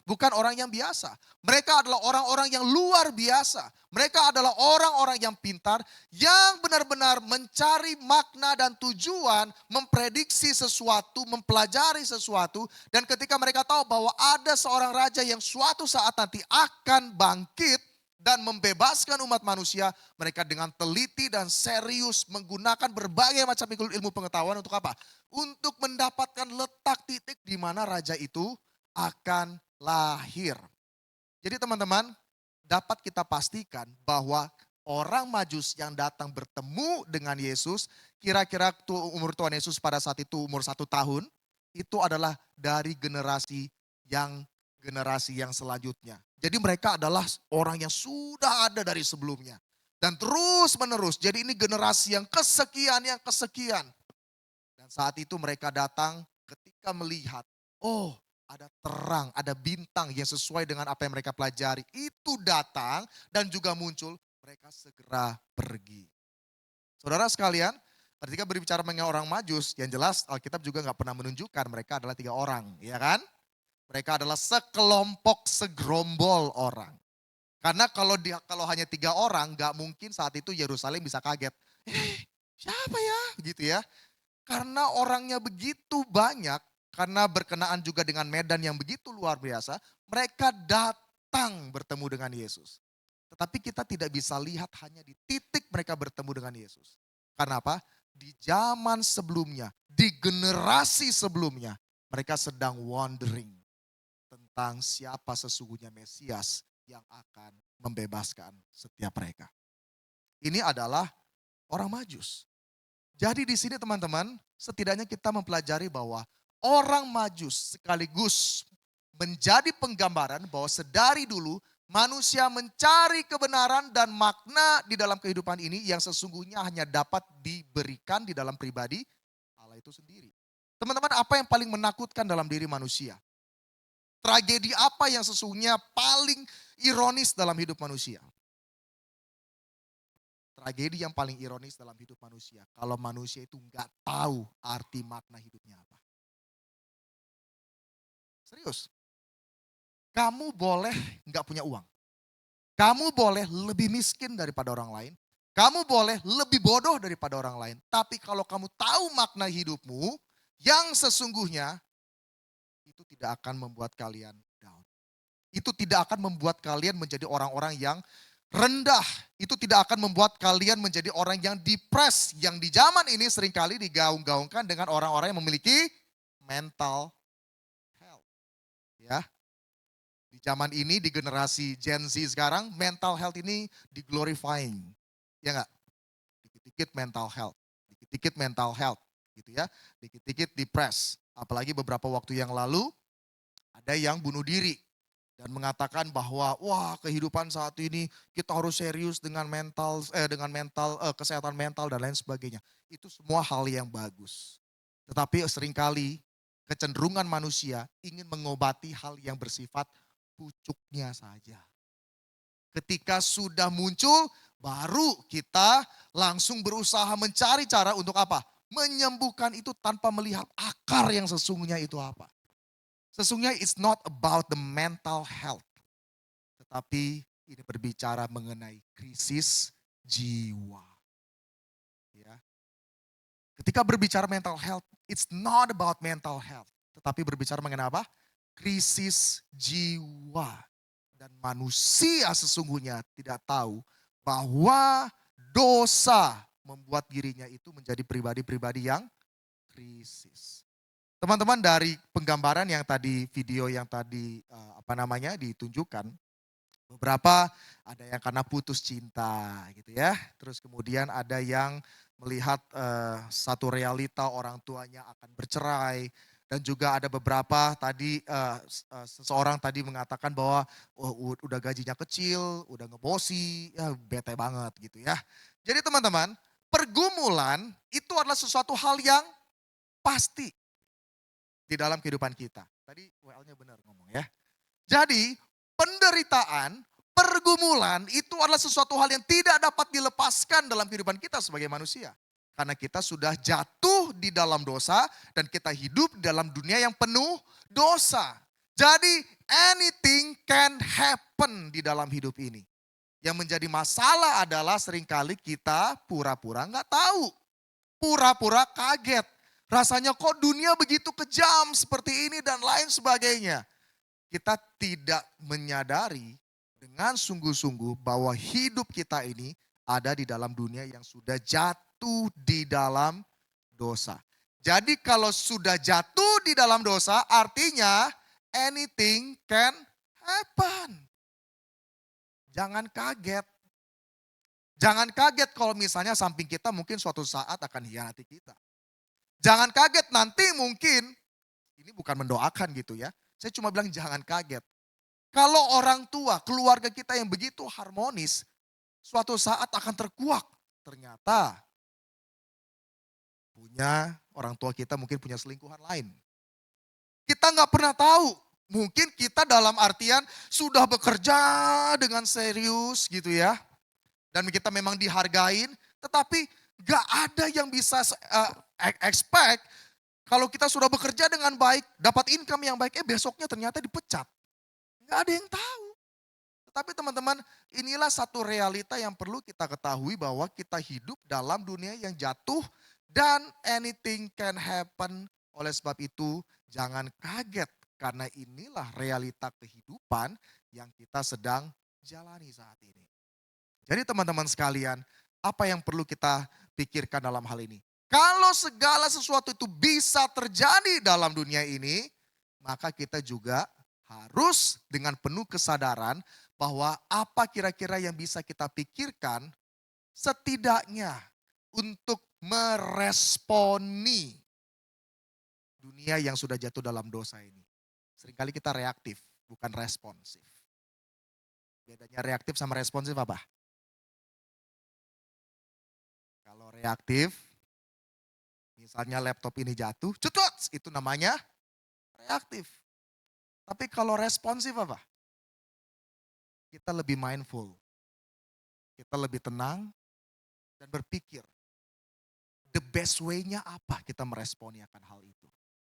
bukan orang yang biasa. Mereka adalah orang-orang yang luar biasa. Mereka adalah orang-orang yang pintar, yang benar-benar mencari makna dan tujuan, memprediksi sesuatu, mempelajari sesuatu. Dan ketika mereka tahu bahwa ada seorang raja yang suatu saat nanti akan bangkit dan membebaskan umat manusia, mereka dengan teliti dan serius menggunakan berbagai macam ilmu pengetahuan untuk apa? Untuk mendapatkan letak titik di mana raja itu akan lahir. Jadi teman-teman, dapat kita pastikan bahwa orang Majus yang datang bertemu dengan Yesus, kira-kira umur Tuhan Yesus pada saat itu umur 1 tahun, itu adalah dari generasi yang selanjutnya. Jadi mereka adalah orang yang sudah ada dari sebelumnya. Dan terus menerus, jadi ini generasi yang kesekian. Dan saat itu mereka datang ketika melihat, oh ada terang, ada bintang yang sesuai dengan apa yang mereka pelajari. Itu datang dan juga muncul, mereka segera pergi. Saudara sekalian, ketika berbicara mengenai orang Majus, yang jelas Alkitab juga nggak pernah menunjukkan mereka adalah 3 orang, ya kan? Mereka adalah sekelompok, segerombol orang. Karena kalau hanya 3 orang, gak mungkin saat itu Yerusalem bisa kaget. Siapa ya? Gitu ya. Karena orangnya begitu banyak, karena berkenaan juga dengan medan yang begitu luar biasa, mereka datang bertemu dengan Yesus. Tetapi kita tidak bisa lihat hanya di titik mereka bertemu dengan Yesus. Karena apa? Di zaman sebelumnya, di generasi sebelumnya, mereka sedang wandering tentang siapa sesungguhnya Mesias yang akan membebaskan setiap mereka. Ini adalah orang Majus. Jadi di sini teman-teman, setidaknya kita mempelajari bahwa orang Majus sekaligus menjadi penggambaran bahwa sedari dulu manusia mencari kebenaran dan makna di dalam kehidupan ini yang sesungguhnya hanya dapat diberikan di dalam pribadi Allah itu sendiri. Teman-teman, apa yang paling menakutkan dalam diri manusia? Tragedi apa yang sesungguhnya paling ironis dalam hidup manusia? Tragedi yang paling ironis dalam hidup manusia, kalau manusia itu nggak tahu arti makna hidupnya apa. Serius. Kamu boleh nggak punya uang. Kamu boleh lebih miskin daripada orang lain. Kamu boleh lebih bodoh daripada orang lain. Tapi kalau kamu tahu makna hidupmu yang sesungguhnya, itu tidak akan membuat kalian down. Itu tidak akan membuat kalian menjadi orang-orang yang rendah. Itu tidak akan membuat kalian menjadi orang yang depres. Yang di zaman ini seringkali digaung-gaungkan dengan orang-orang yang memiliki mental health. Ya. Di zaman ini, di generasi Gen Z sekarang, mental health ini diglorifying. Ya enggak? Dikit-dikit mental health. Dikit-dikit mental health. Gitu ya. Dikit-dikit depres. Apalagi beberapa waktu yang lalu ada yang bunuh diri dan mengatakan bahwa wah kehidupan saat ini kita harus serius dengan kesehatan mental dan lain sebagainya. Itu semua hal yang bagus. Tetapi seringkali kecenderungan manusia ingin mengobati hal yang bersifat pucuknya saja. Ketika sudah muncul, baru kita langsung berusaha mencari cara untuk apa? Menyembuhkan itu tanpa melihat akar yang sesungguhnya itu apa. Sesungguhnya it's not about the mental health. Tetapi ini berbicara mengenai krisis jiwa. Ya. Ketika berbicara mental health, it's not about mental health. Tetapi berbicara mengenai apa? Krisis jiwa. Dan manusia sesungguhnya tidak tahu bahwa dosa membuat dirinya itu menjadi pribadi-pribadi yang krisis. Teman-teman, dari penggambaran yang tadi, video yang tadi ditunjukkan, beberapa ada yang karena putus cinta gitu ya. Terus kemudian ada yang melihat satu realita orang tuanya akan bercerai. Dan juga ada beberapa tadi seseorang tadi mengatakan bahwa udah gajinya kecil, udah ngebosi, ya bete banget gitu ya. Jadi teman-teman, pergumulan itu adalah sesuatu hal yang pasti di dalam kehidupan kita. Tadi WL-nya benar ngomong ya. Jadi penderitaan, pergumulan itu adalah sesuatu hal yang tidak dapat dilepaskan dalam kehidupan kita sebagai manusia. Karena kita sudah jatuh di dalam dosa dan kita hidup dalam dunia yang penuh dosa. Jadi anything can happen di dalam hidup ini. Yang menjadi masalah adalah seringkali kita pura-pura nggak tahu. Pura-pura kaget. Rasanya kok dunia begitu kejam seperti ini dan lain sebagainya. Kita tidak menyadari dengan sungguh-sungguh bahwa hidup kita ini ada di dalam dunia yang sudah jatuh di dalam dosa. Jadi kalau sudah jatuh di dalam dosa artinya anything can happen. Jangan kaget. Jangan kaget kalau misalnya samping kita mungkin suatu saat akan hianati kita. Jangan kaget nanti mungkin, ini bukan mendoakan gitu ya. Saya cuma bilang jangan kaget. Kalau orang tua, keluarga kita yang begitu harmonis, suatu saat akan terkuak. Ternyata punya orang tua kita mungkin punya selingkuhan lain. Kita nggak pernah tahu. Mungkin kita dalam artian sudah bekerja dengan serius gitu ya. Dan kita memang dihargain. Tetapi nggak ada yang bisa expect kalau kita sudah bekerja dengan baik, dapat income yang baik, besoknya ternyata dipecat. Nggak ada yang tahu. Tetapi teman-teman, inilah satu realita yang perlu kita ketahui bahwa kita hidup dalam dunia yang jatuh dan anything can happen. Oleh sebab itu, jangan kaget karena inilah realita kehidupan yang kita sedang jalani saat ini. Jadi teman-teman sekalian, apa yang perlu kita pikirkan dalam hal ini? Kalau segala sesuatu itu bisa terjadi dalam dunia ini, maka kita juga harus dengan penuh kesadaran bahwa apa kira-kira yang bisa kita pikirkan setidaknya untuk meresponi dunia yang sudah jatuh dalam dosa ini. Seringkali kita reaktif, bukan responsif. Bedanya reaktif sama responsif apa? Kalau reaktif, misalnya laptop ini jatuh, cutut, itu namanya reaktif. Tapi kalau responsif apa? Kita lebih mindful, kita lebih tenang dan berpikir. The best way-nya apa kita meresponi akan hal itu.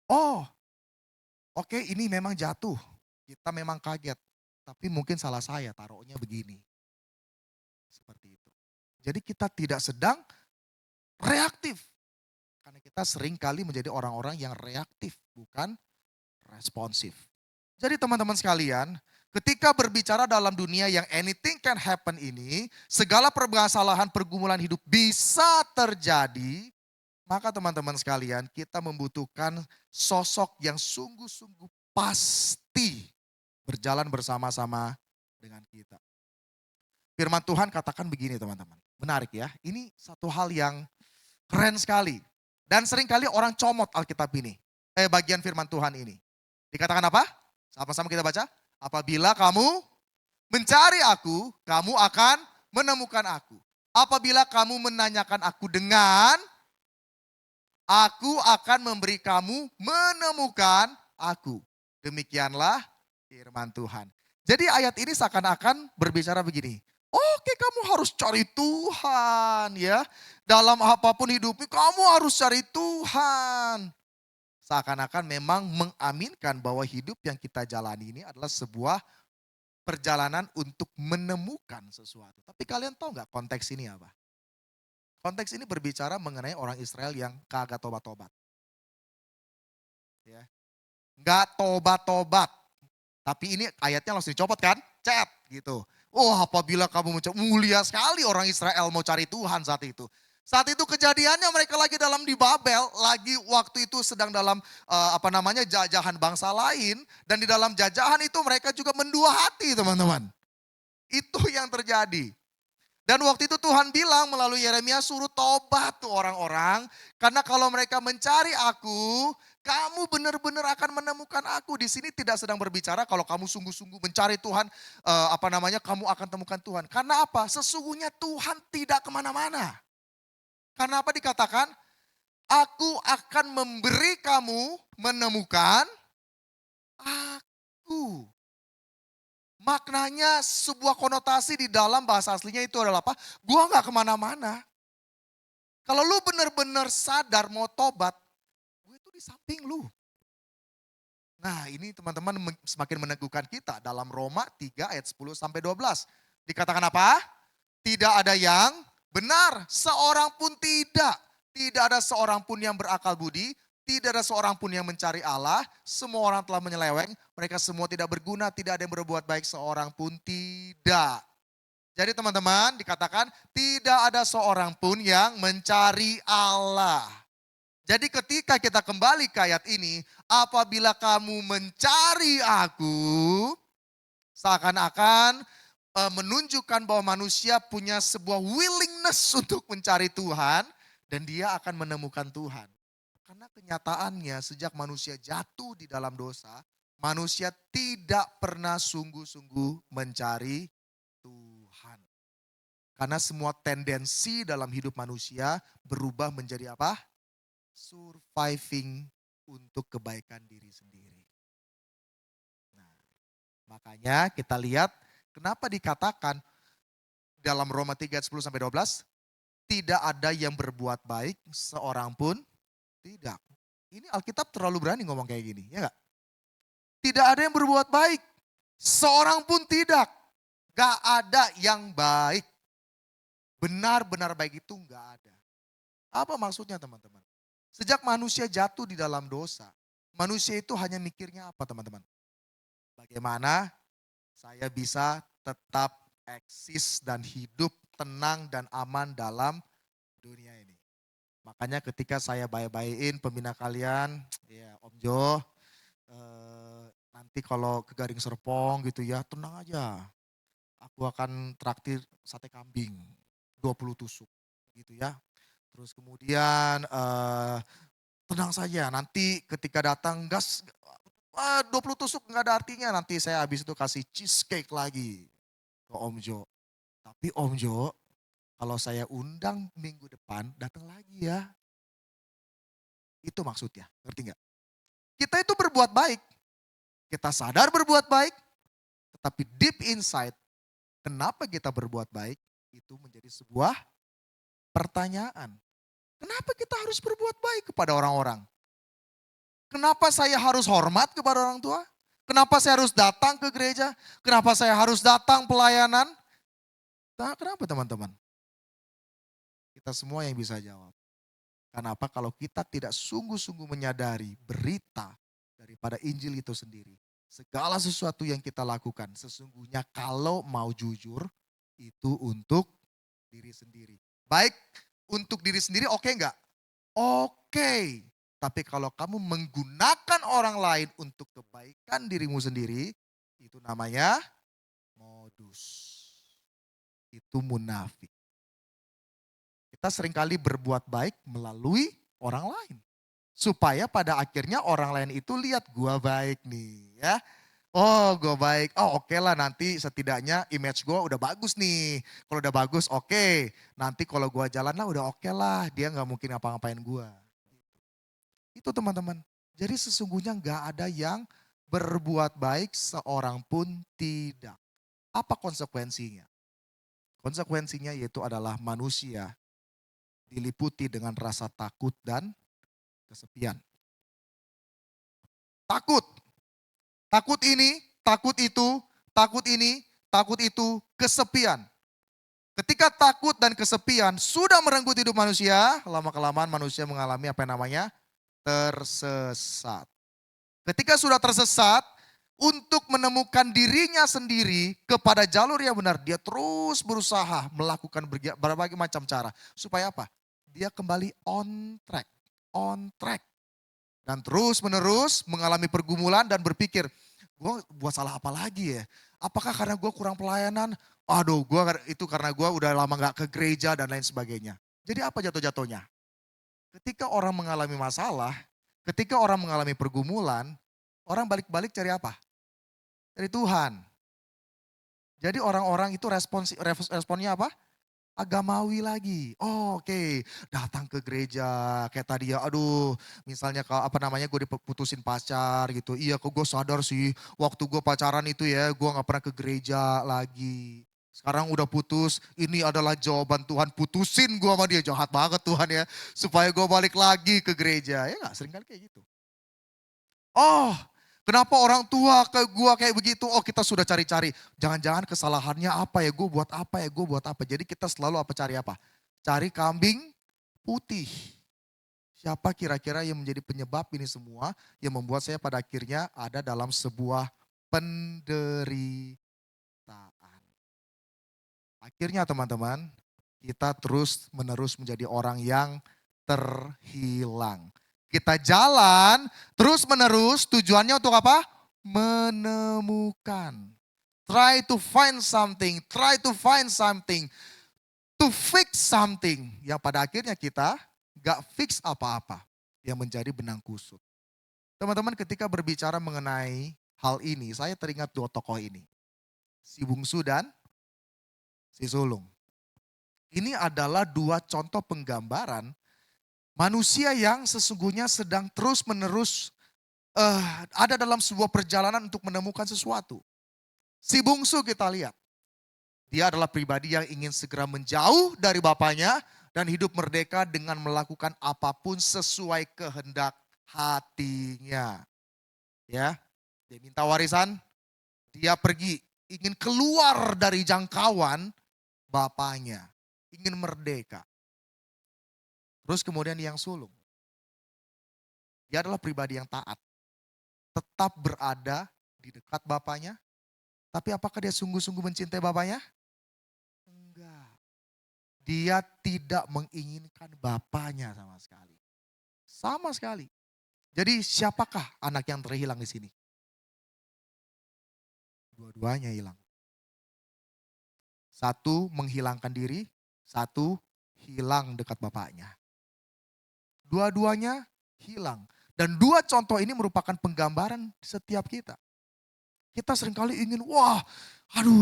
Oh, oke, ini memang jatuh, kita memang kaget. Tapi mungkin salah saya taruhnya begini. Seperti itu. Jadi kita tidak sedang reaktif. Karena kita sering kali menjadi orang-orang yang reaktif, bukan responsif. Jadi teman-teman sekalian, ketika berbicara dalam dunia yang anything can happen ini, segala permasalahan pergumulan hidup bisa terjadi, maka teman-teman sekalian kita membutuhkan sosok yang sungguh-sungguh pasti berjalan bersama-sama dengan kita. Firman Tuhan katakan begini teman-teman, menarik ya, ini satu hal yang keren sekali. Dan seringkali orang comot Alkitab ini, bagian firman Tuhan ini. Dikatakan apa? Sama-sama kita baca. Apabila kamu mencari aku, kamu akan menemukan aku. Apabila kamu menanyakan aku dengan Aku akan memberi kamu menemukan aku. Demikianlah firman Tuhan. Jadi ayat ini seakan-akan berbicara begini. Oke, kamu harus cari Tuhan ya. Dalam apapun hidupmu kamu harus cari Tuhan. Seakan-akan memang mengaminkan bahwa hidup yang kita jalani ini adalah sebuah perjalanan untuk menemukan sesuatu. Tapi kalian tahu nggak konteks ini apa? Konteks ini berbicara mengenai orang Israel yang kagak tobat-tobat. Ya. Nggak tobat-tobat. Tapi ini ayatnya langsung dicopot kan? Cet gitu. Oh, apabila kamu mencoba, mulia sekali orang Israel mau cari Tuhan saat itu. Saat itu kejadiannya mereka lagi dalam di Babel, lagi waktu itu sedang dalam jajahan bangsa lain. Dan di dalam jajahan itu mereka juga mendua hati teman-teman. Itu yang terjadi. Dan waktu itu Tuhan bilang melalui Yeremia suruh tobat tuh orang-orang. Karena kalau mereka mencari aku, kamu benar-benar akan menemukan aku. Di sini tidak sedang berbicara kalau kamu sungguh-sungguh mencari Tuhan, kamu akan temukan Tuhan. Karena apa? Sesungguhnya Tuhan tidak kemana-mana. Karena apa dikatakan? Aku akan memberi kamu menemukan aku. Maknanya sebuah konotasi di dalam bahasa aslinya itu adalah apa? Gua gak kemana-mana. Kalau lu benar-benar sadar mau tobat, gue itu di samping lu. Nah ini teman-teman semakin meneguhkan kita dalam Roma 3 ayat 10 sampai 12. Dikatakan apa? Tidak ada yang benar, seorang pun tidak. Tidak ada seorang pun yang berakal budi, tidak ada seorang pun yang mencari Allah. Semua orang telah menyeleweng, mereka semua tidak berguna, tidak ada yang berbuat baik, seorang pun tidak. Jadi teman-teman dikatakan tidak ada seorang pun yang mencari Allah. Jadi ketika kita kembali ke ayat ini, apabila kamu mencari aku, seakan-akan menunjukkan bahwa manusia punya sebuah willingness untuk mencari Tuhan dan dia akan menemukan Tuhan. Karena kenyataannya sejak manusia jatuh di dalam dosa, manusia tidak pernah sungguh-sungguh mencari Tuhan. Karena semua tendensi dalam hidup manusia berubah menjadi apa? Surviving untuk kebaikan diri sendiri. Nah, makanya kita lihat kenapa dikatakan dalam Roma 3 10 sampai 12 tidak ada yang berbuat baik seorang pun tidak. Ini Alkitab terlalu berani ngomong kayak gini, ya enggak? Tidak ada yang berbuat baik, seorang pun tidak. Gak ada yang baik. Benar-benar baik itu gak ada. Apa maksudnya teman-teman? Sejak manusia jatuh di dalam dosa, manusia itu hanya mikirnya apa teman-teman? Bagaimana saya bisa tetap eksis dan hidup tenang dan aman dalam dunia ini. Makanya ketika saya baik-baikin pembina kalian, ya Om Jo, nanti kalau ke Garing Serpong gitu ya, tenang aja. Aku akan traktir sate kambing, 20 tusuk gitu ya. Terus kemudian tenang saja, nanti ketika datang gas 20 tusuk nggak ada artinya, nanti saya habis itu kasih cheesecake lagi ke Om Jo. Tapi Om Jo, kalau saya undang minggu depan, datang lagi ya. Itu maksudnya, ngerti nggak? Kita itu berbuat baik, kita sadar berbuat baik, tetapi deep inside, kenapa kita berbuat baik, itu menjadi sebuah pertanyaan. Kenapa kita harus berbuat baik kepada orang-orang? Kenapa saya harus hormat kepada orang tua? Kenapa saya harus datang ke gereja? Kenapa saya harus datang pelayanan? Kenapa teman-teman? Kita semua yang bisa jawab. Kenapa? Kalau kita tidak sungguh-sungguh menyadari berita daripada Injil itu sendiri. Segala sesuatu yang kita lakukan sesungguhnya kalau mau jujur itu untuk diri sendiri. Baik untuk diri sendiri oke enggak? Oke. Tapi kalau kamu menggunakan orang lain untuk kebaikan dirimu sendiri, itu namanya modus. Itu munafik. Kita seringkali berbuat baik melalui orang lain. Supaya pada akhirnya orang lain itu lihat gua baik nih ya. Oh gue baik, oh oke lah nanti setidaknya image gue udah bagus nih. Kalau udah bagus oke, nanti kalau gue jalan lah udah oke lah, dia gak mungkin ngapa-ngapain gue. Itu teman-teman. Jadi sesungguhnya nggak ada yang berbuat baik seorang pun tidak. Apa konsekuensinya? Konsekuensinya yaitu adalah manusia diliputi dengan rasa takut dan kesepian. Takut. Takut ini, takut itu, takut ini, takut itu, kesepian. Ketika takut dan kesepian sudah merenggut hidup manusia, lama-kelamaan manusia mengalami apa yang namanya tersesat. Ketika sudah tersesat, untuk menemukan dirinya sendiri kepada jalur yang benar, dia terus berusaha melakukan berbagai macam cara. Supaya apa? Dia kembali on track. Dan terus menerus mengalami pergumulan dan berpikir, gue buat salah apa lagi ya? Apakah karena gue kurang pelayanan? Aduh, itu karena gue udah lama gak ke gereja dan lain sebagainya. Jadi apa jatuh-jatuhnya? Ketika orang mengalami masalah, ketika orang mengalami pergumulan, orang balik-balik cari apa? Dari Tuhan. Jadi orang-orang itu responnya apa? Agamawi lagi. Oh, oke. Datang ke gereja kayak tadi ya. Aduh, misalnya gue diputusin pacar gitu. Iya, kok gue sadar sih waktu gue pacaran itu ya, gue gak pernah ke gereja lagi. Sekarang udah putus, ini adalah jawaban Tuhan, putusin gue sama dia. Jahat banget Tuhan ya, supaya gue balik lagi ke gereja. Ya gak, sering kali kayak gitu. Oh, kenapa orang tua ke gue kayak begitu? Oh, kita sudah cari-cari. Jangan-jangan kesalahannya apa ya, gue buat apa ya, gue buat apa. Jadi kita selalu cari apa? Cari kambing putih. Siapa kira-kira yang menjadi penyebab ini semua, yang membuat saya pada akhirnya ada dalam sebuah penderitaan. Akhirnya teman-teman, kita terus menerus menjadi orang yang terhilang. Kita jalan terus menerus, tujuannya untuk apa? Menemukan. Try to find something, to fix something. Yang pada akhirnya kita gak fix apa-apa, yang menjadi benang kusut. Teman-teman, ketika berbicara mengenai hal ini, saya teringat dua tokoh ini. Si bungsu dan si sulung. Ini adalah dua contoh penggambaran manusia yang sesungguhnya sedang terus-menerus ada dalam sebuah perjalanan untuk menemukan sesuatu. Si bungsu kita lihat. Dia adalah pribadi yang ingin segera menjauh dari bapaknya dan hidup merdeka dengan melakukan apapun sesuai kehendak hatinya. Ya, dia minta warisan, dia pergi, ingin keluar dari jangkauan bapaknya, ingin merdeka. Terus kemudian yang sulung. Dia adalah pribadi yang taat. Tetap berada di dekat bapaknya. Tapi apakah dia sungguh-sungguh mencintai bapaknya? Enggak. Dia tidak menginginkan bapaknya sama sekali. Sama sekali. Jadi siapakah anak yang terhilang di sini? Dua-duanya hilang. Satu menghilangkan diri, satu hilang dekat bapaknya. Dua-duanya hilang. Dan dua contoh ini merupakan penggambaran setiap kita. Kita seringkali ingin,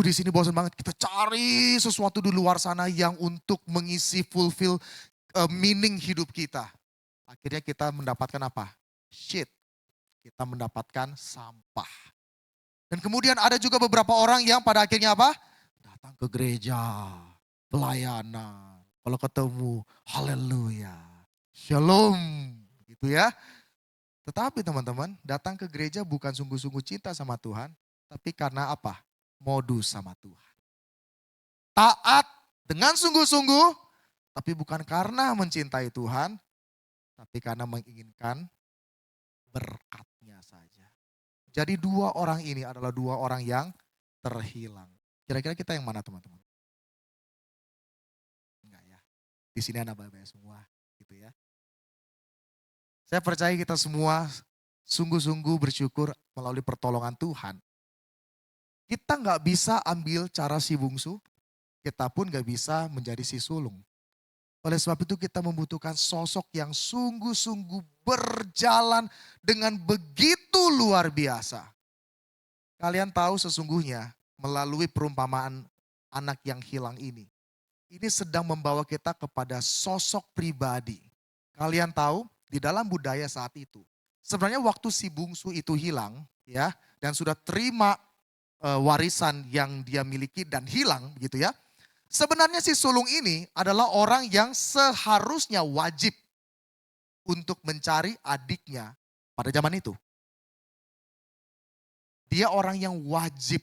di sini bosan banget. Kita cari sesuatu di luar sana yang untuk mengisi fulfill meaning hidup kita. Akhirnya kita mendapatkan apa? Shit. Kita mendapatkan sampah. Dan kemudian ada juga beberapa orang yang pada akhirnya apa? Datang ke gereja, pelayanan. Kalau ketemu, haleluya, shalom, gitu ya. Tetapi teman-teman, datang ke gereja bukan sungguh-sungguh cinta sama Tuhan, tapi karena apa? Modus sama Tuhan. Taat dengan sungguh-sungguh, tapi bukan karena mencintai Tuhan, tapi karena menginginkan berkatnya saja. Jadi dua orang ini adalah dua orang yang terhilang. Kira-kira kita yang mana teman-teman? Enggak ya. Di sini anak baik semua gitu ya. Saya percaya kita semua sungguh-sungguh bersyukur melalui pertolongan Tuhan. Kita nggak bisa ambil cara si bungsu, kita pun nggak bisa menjadi si sulung. Oleh sebab itu kita membutuhkan sosok yang sungguh-sungguh berjalan dengan begitu luar biasa. Kalian tahu sesungguhnya melalui perumpamaan anak yang hilang ini sedang membawa kita kepada sosok pribadi. Kalian tahu di dalam budaya saat itu. Sebenarnya waktu si bungsu itu hilang ya dan sudah terima warisan yang dia miliki dan hilang gitu ya. Sebenarnya si sulung ini adalah orang yang seharusnya wajib untuk mencari adiknya pada zaman itu. Dia orang yang wajib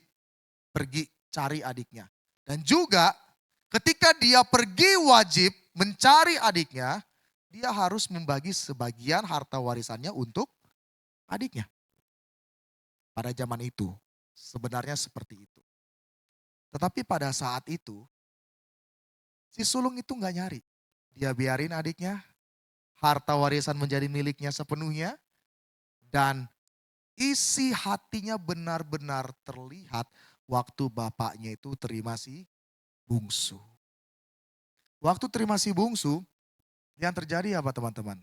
pergi cari adiknya. Dan juga ketika dia pergi wajib mencari adiknya, dia harus membagi sebagian harta warisannya untuk adiknya. Pada zaman itu sebenarnya seperti itu. Tetapi pada saat itu si sulung itu nggak nyari. Dia biarin adiknya, harta warisan menjadi miliknya sepenuhnya. Dan isi hatinya benar-benar terlihat waktu bapaknya itu terima si bungsu. Waktu terima si bungsu, yang terjadi apa teman-teman?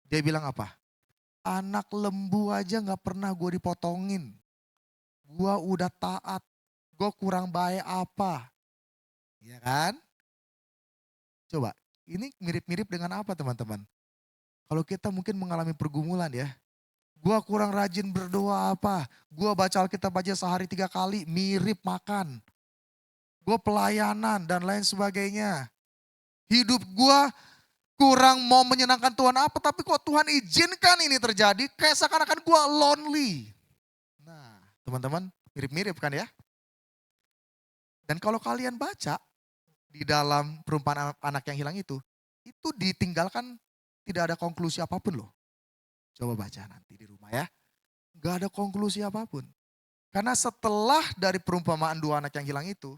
Dia bilang apa? Anak lembu aja gak pernah gue dipotongin. Gue udah taat, gue kurang baik apa? Ya kan? Coba, ini mirip-mirip dengan apa teman-teman? Kalau kita mungkin mengalami pergumulan ya. Gua kurang rajin berdoa apa. Gua baca Alkitab aja sehari 3 kali, mirip makan. Gua pelayanan dan lain sebagainya. Hidup gua kurang mau menyenangkan Tuhan apa, tapi kok Tuhan izinkan ini terjadi, kayak seakan-akan gue lonely. Nah, teman-teman, mirip-mirip kan ya? Dan kalau kalian baca di dalam perumpamaan anak yang hilang itu ditinggalkan tidak ada konklusi apapun loh. Coba baca nanti di rumah ya. Gak ada konklusi apapun. Karena setelah dari perumpamaan 2 anak yang hilang itu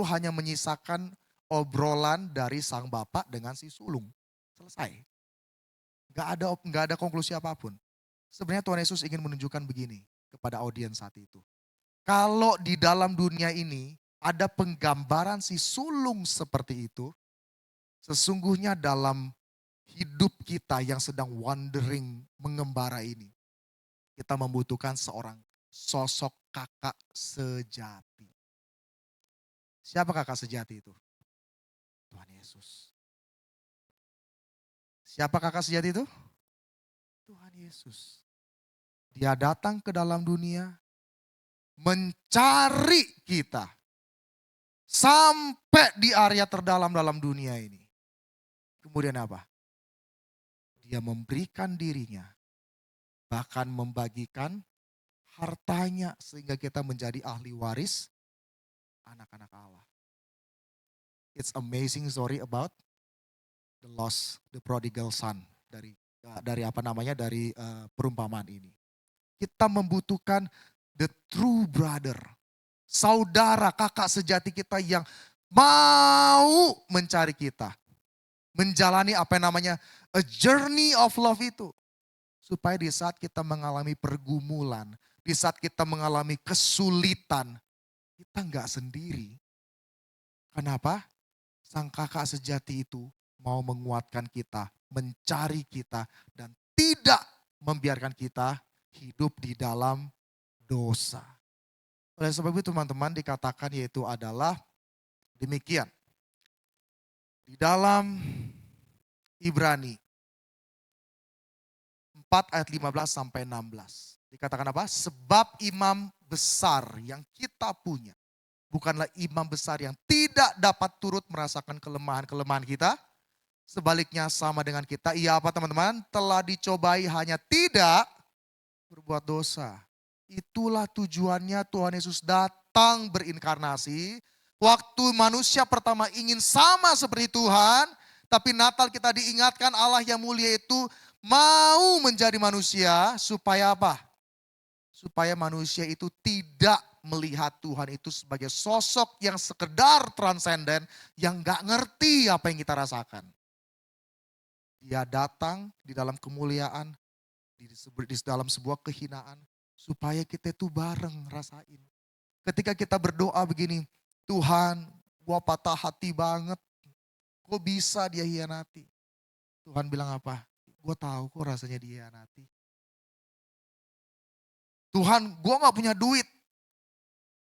hanya menyisakan obrolan dari sang bapak dengan si sulung. Selesai. Gak ada konklusi apapun. Sebenarnya Tuhan Yesus ingin menunjukkan begini kepada audiens saat itu. Kalau di dalam dunia ini ada penggambaran si sulung seperti itu, sesungguhnya dalam hidup kita yang sedang wandering, mengembara ini, kita membutuhkan seorang sosok kakak sejati. Siapa kakak sejati itu? Tuhan Yesus. Siapa kakak sejati itu? Tuhan Yesus. Dia datang ke dalam dunia, mencari kita. Sampai di area terdalam dalam dunia ini. Kemudian apa? Dia memberikan dirinya. Bahkan membagikan hartanya sehingga kita menjadi ahli waris anak-anak Allah. It's amazing story about the prodigal son dari perumpamaan ini. Kita membutuhkan the true brother, saudara, kakak sejati kita yang mau mencari kita, menjalani apa yang namanya a journey of love itu, supaya di saat kita mengalami pergumulan, di saat kita mengalami kesulitan, kita nggak sendiri. Kenapa? Sang kakak sejati itu mau menguatkan kita, mencari kita, dan tidak membiarkan kita hidup di dalam dosa. Oleh sebab itu teman-teman dikatakan yaitu adalah demikian. Di dalam Ibrani 4 ayat 15 sampai 16. Dikatakan apa? Sebab imam besar yang kita punya bukanlah imam besar yang tidak dapat turut merasakan kelemahan-kelemahan kita. Sebaliknya sama dengan kita. Ia apa teman-teman? Telah dicobai hanya tidak berbuat dosa. Itulah tujuannya Tuhan Yesus datang berinkarnasi. Waktu manusia pertama ingin sama seperti Tuhan. Tapi Natal kita diingatkan Allah yang mulia itu mau menjadi manusia. Supaya apa? Supaya manusia itu tidak melihat Tuhan itu sebagai sosok yang sekedar transenden. Yang gak ngerti apa yang kita rasakan. Dia datang di dalam kemuliaan, di dalam sebuah kehinaan, supaya kita itu bareng rasain. Ketika kita berdoa begini, Tuhan, gua patah hati banget, kok bisa dia hianati? Tuhan bilang apa? Gua tahu kok rasanya dia hianati. Tuhan, gua gak punya duit,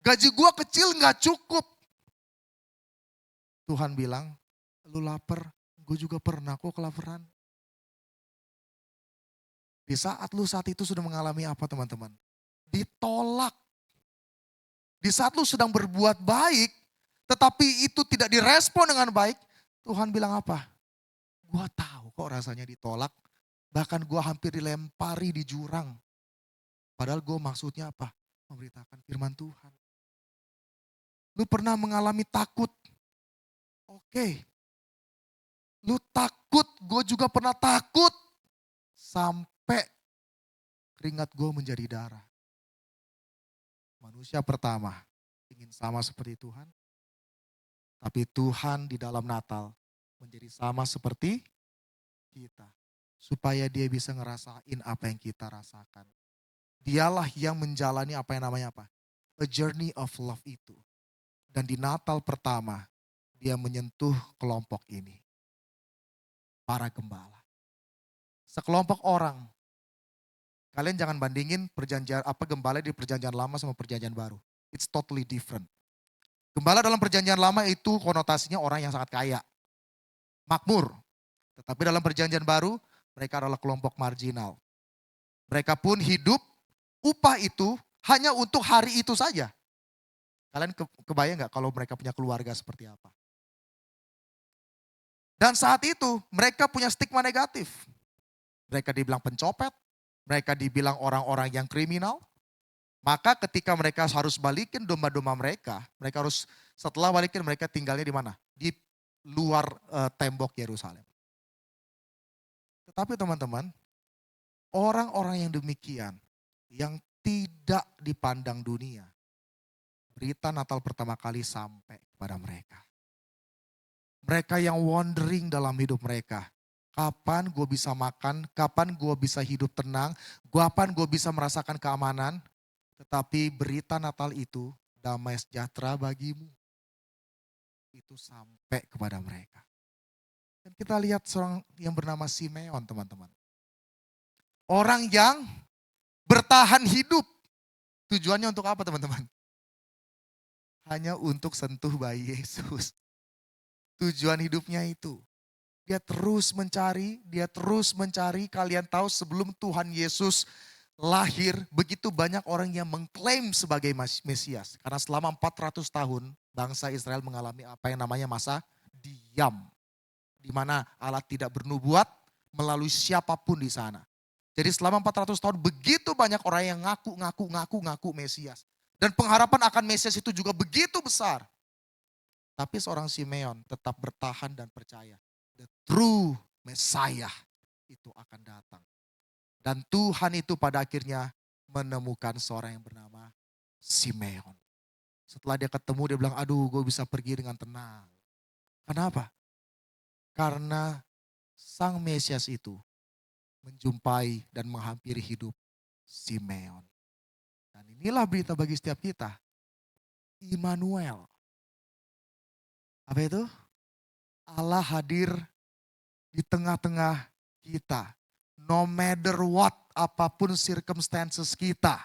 gaji gua kecil gak cukup. Tuhan bilang, lu lapar, gue juga pernah kok kelaparan. Di saat lu saat itu sudah mengalami apa teman-teman? Ditolak. Di saat lu sedang berbuat baik, tetapi itu tidak direspon dengan baik, Tuhan bilang apa? Gua tahu kok rasanya ditolak, bahkan gua hampir dilempari di jurang. Padahal gua maksudnya apa? Memberitakan firman Tuhan. Lu pernah mengalami takut? Oke. Lu takut, gue juga pernah takut. Sampai keringat gue menjadi darah. Manusia pertama ingin sama seperti Tuhan. Tapi Tuhan di dalam Natal menjadi sama seperti kita. Supaya dia bisa ngerasain apa yang kita rasakan. Dialah yang menjalani apa yang namanya apa? A journey of love itu. Dan di Natal pertama, dia menyentuh kelompok ini. Para gembala. Sekelompok orang. Kalian jangan bandingin perjanjian gembala di perjanjian lama sama perjanjian baru. It's totally different. Gembala dalam perjanjian lama itu konotasinya orang yang sangat kaya. Makmur. Tetapi dalam perjanjian baru, mereka adalah kelompok marginal. Mereka pun hidup, upah itu hanya untuk hari itu saja. Kalian kebayang gak kalau mereka punya keluarga seperti apa? Dan saat itu mereka punya stigma negatif. Mereka dibilang pencopet, mereka dibilang orang-orang yang kriminal. Maka ketika mereka harus balikin domba-domba mereka harus setelah balikin mereka tinggalnya di mana? Di luar tembok Yerusalem. Tetapi teman-teman, orang-orang yang demikian, yang tidak dipandang dunia, berita Natal pertama kali sampai kepada mereka. Mereka yang wandering dalam hidup mereka. Kapan gue bisa makan, kapan gue bisa hidup tenang, kapan gue bisa merasakan keamanan. Tetapi berita Natal itu damai sejahtera bagimu. Itu sampai kepada mereka. Dan kita lihat seorang yang bernama Simeon teman-teman. Orang yang bertahan hidup. Tujuannya untuk apa teman-teman? Hanya untuk sentuh bayi Yesus. Tujuan hidupnya itu. Dia terus mencari. Kalian tahu sebelum Tuhan Yesus lahir, begitu banyak orang yang mengklaim sebagai Mesias. Karena selama 400 tahun bangsa Israel mengalami apa yang namanya masa diam. Di mana Allah tidak bernubuat melalui siapapun di sana. Jadi selama 400 tahun begitu banyak orang yang ngaku Mesias. Dan pengharapan akan Mesias itu juga begitu besar. Tapi seorang Simeon tetap bertahan dan percaya. The true Messiah itu akan datang. Dan Tuhan itu pada akhirnya menemukan seorang yang bernama Simeon. Setelah dia ketemu dia bilang, aduh gue bisa pergi dengan tenang. Kenapa? Karena sang Mesias itu menjumpai dan menghampiri hidup Simeon. Dan inilah berita bagi setiap kita. Immanuel. Apa itu? Allah hadir di tengah-tengah kita. No matter what, apapun circumstances kita.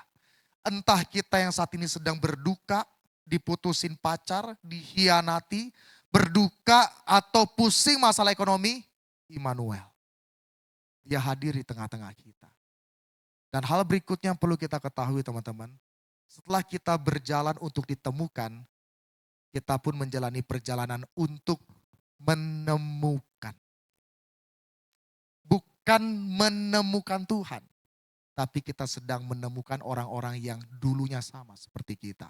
Entah kita yang saat ini sedang berduka, diputusin pacar, dikhianati, berduka atau pusing masalah ekonomi, Immanuel. Dia hadir di tengah-tengah kita. Dan hal berikutnya yang perlu kita ketahui teman-teman. Setelah kita berjalan untuk ditemukan, kita pun menjalani perjalanan untuk menemukan. Bukan menemukan Tuhan. Tapi kita sedang menemukan orang-orang yang dulunya sama seperti kita.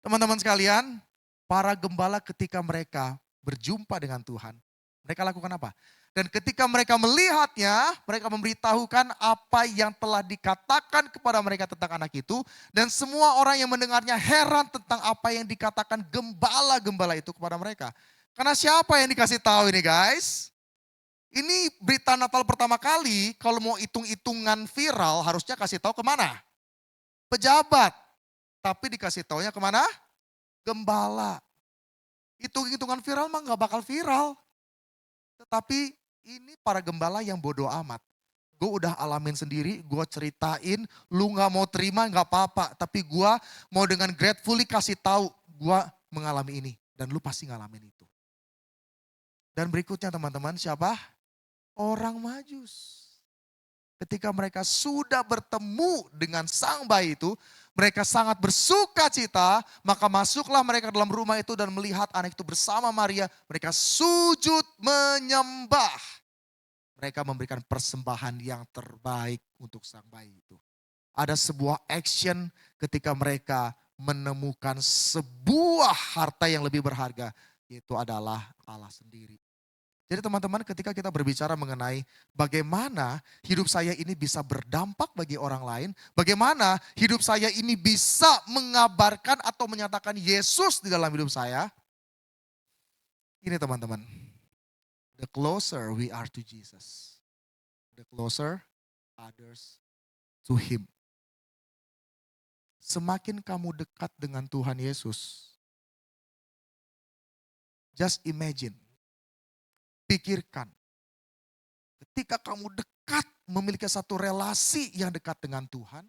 Teman-teman sekalian, para gembala ketika mereka berjumpa dengan Tuhan, mereka lakukan apa? Dan ketika mereka melihatnya, mereka memberitahukan apa yang telah dikatakan kepada mereka tentang anak itu. Dan semua orang yang mendengarnya heran tentang apa yang dikatakan gembala-gembala itu kepada mereka. Karena siapa yang dikasih tahu ini guys? Ini berita Natal pertama kali, kalau mau hitung-hitungan viral harusnya kasih tahu kemana? Pejabat. Tapi dikasih taunya kemana? Gembala. Hitung-hitungan viral mah gak bakal viral. Tetapi ini para gembala yang bodoh amat. Gue udah alamin sendiri, gue ceritain, lu gak mau terima gak apa-apa. Tapi gue mau dengan gratefully kasih tahu gue mengalami ini. Dan lu pasti ngalamin itu. Dan berikutnya teman-teman siapa? Orang Majus. ketika mereka sudah bertemu dengan sang bayi itu, mereka sangat bersuka cita, maka masuklah mereka dalam rumah itu dan melihat anak itu bersama Maria, mereka sujud menyembah. Mereka memberikan persembahan yang terbaik untuk sang bayi itu. Ada sebuah action ketika mereka menemukan sebuah harta yang lebih berharga, yaitu adalah Allah sendiri. Jadi teman-teman, ketika kita berbicara mengenai bagaimana hidup saya ini bisa berdampak bagi orang lain, bagaimana hidup saya ini bisa mengabarkan atau menyatakan Yesus di dalam hidup saya. Ini teman-teman, the closer we are to Jesus, the closer others to Him. Semakin kamu dekat dengan Tuhan Yesus, just imagine, pikirkan, ketika kamu dekat memiliki satu relasi yang dekat dengan Tuhan,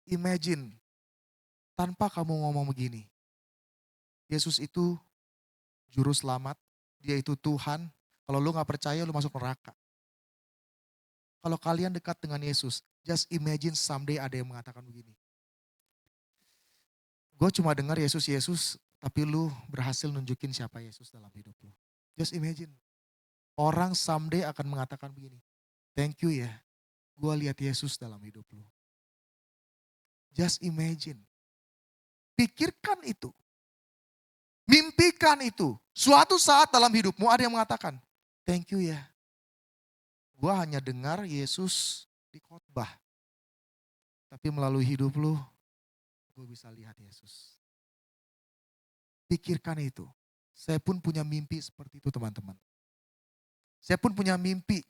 imagine, tanpa kamu ngomong begini, Yesus itu juru selamat, dia itu Tuhan, kalau lu gak percaya lu masuk neraka. Kalau kalian dekat dengan Yesus, just imagine someday ada yang mengatakan begini, gue cuma dengar Yesus, tapi lu berhasil nunjukin siapa Yesus dalam hidup lu. Just imagine. Orang someday akan mengatakan begini, thank you ya, gue lihat Yesus dalam hidup lu. Just imagine. Pikirkan itu. Mimpikan itu. Suatu saat dalam hidupmu ada yang mengatakan, thank you ya, gue hanya dengar Yesus di khotbah. Tapi melalui hidup lu, gue bisa lihat Yesus. Pikirkan itu. Saya pun punya mimpi seperti itu teman-teman. Saya pun punya mimpi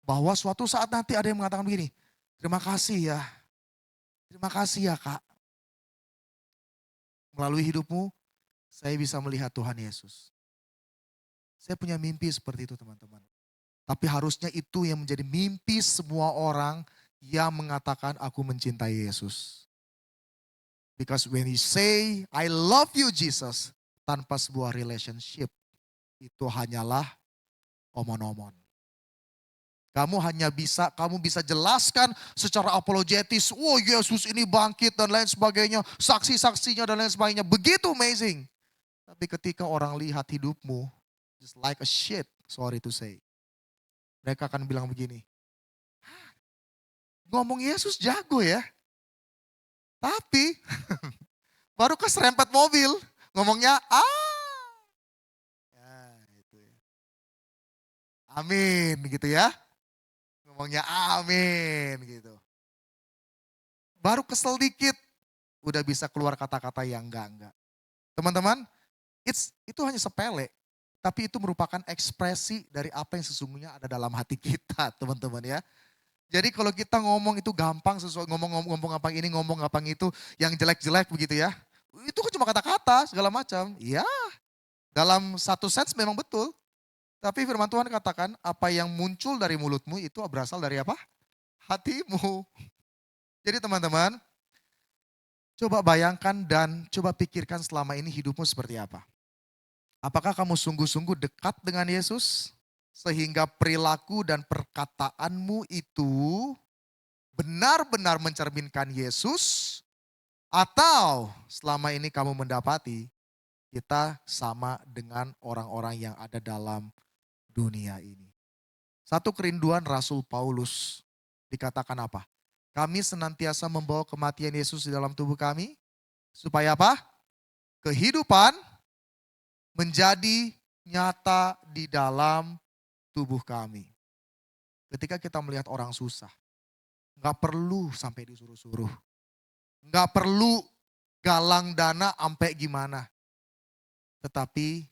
bahwa suatu saat nanti ada yang mengatakan begini, terima kasih ya Kak. Melalui hidupmu, saya bisa melihat Tuhan Yesus. Saya punya mimpi seperti itu teman-teman. Tapi harusnya itu yang menjadi mimpi semua orang yang mengatakan aku mencintai Yesus. Because when you say, I love you Jesus, tanpa sebuah relationship, itu hanyalah omon-omon. Kamu bisa jelaskan secara apologetis, oh Yesus ini bangkit dan lain sebagainya, saksi-saksinya dan lain sebagainya, begitu amazing. Tapi ketika orang lihat hidupmu, just like a shit, sorry to say. Mereka akan bilang begini, ngomong Yesus jago ya. Tapi baru keserempet mobil, ngomongnya amin gitu ya. Ngomongnya amin gitu. Baru kesel dikit, udah bisa keluar kata-kata yang enggak. Teman-teman, itu hanya sepele. Tapi itu merupakan ekspresi dari apa yang sesungguhnya ada dalam hati kita, teman-teman ya. Jadi kalau kita ngomong itu gampang, sesuai ngomong apa ini, ngomong apa itu, yang jelek-jelek begitu ya. Itu kan cuma kata-kata segala macam. Ya, dalam satu sense memang betul. Tapi firman Tuhan katakan apa yang muncul dari mulutmu itu berasal dari apa? Hatimu. Jadi teman-teman, coba bayangkan dan coba pikirkan selama ini hidupmu seperti apa. Apakah kamu sungguh-sungguh dekat dengan Yesus? Sehingga perilaku dan perkataanmu itu benar-benar mencerminkan Yesus? Atau selama ini kamu mendapati kita sama dengan orang-orang yang ada dalam dunia ini. Satu kerinduan Rasul Paulus dikatakan apa? Kami senantiasa membawa kematian Yesus di dalam tubuh kami. Supaya apa? Kehidupan menjadi nyata di dalam tubuh kami. Ketika kita melihat orang susah, gak perlu sampai disuruh-suruh. Gak perlu galang dana sampai gimana. Tetapi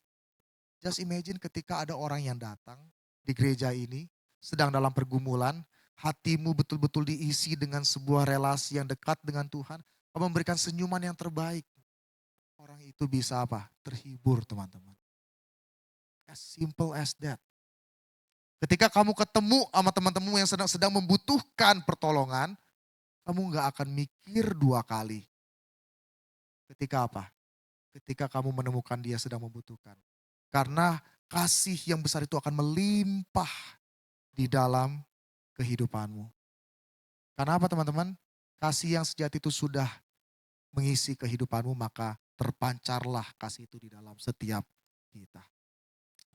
just imagine ketika ada orang yang datang di gereja ini, sedang dalam pergumulan, hatimu betul-betul diisi dengan sebuah relasi yang dekat dengan Tuhan, kamu memberikan senyuman yang terbaik. Orang itu bisa apa? Terhibur teman-teman. As simple as that. Ketika kamu ketemu sama teman-temanmu yang sedang membutuhkan pertolongan, kamu gak akan mikir dua kali. Ketika apa? Ketika kamu menemukan dia sedang membutuhkan. Karena kasih yang besar itu akan melimpah di dalam kehidupanmu. Karena apa teman-teman? Kasih yang sejati itu sudah mengisi kehidupanmu, maka terpancarlah kasih itu di dalam setiap kita.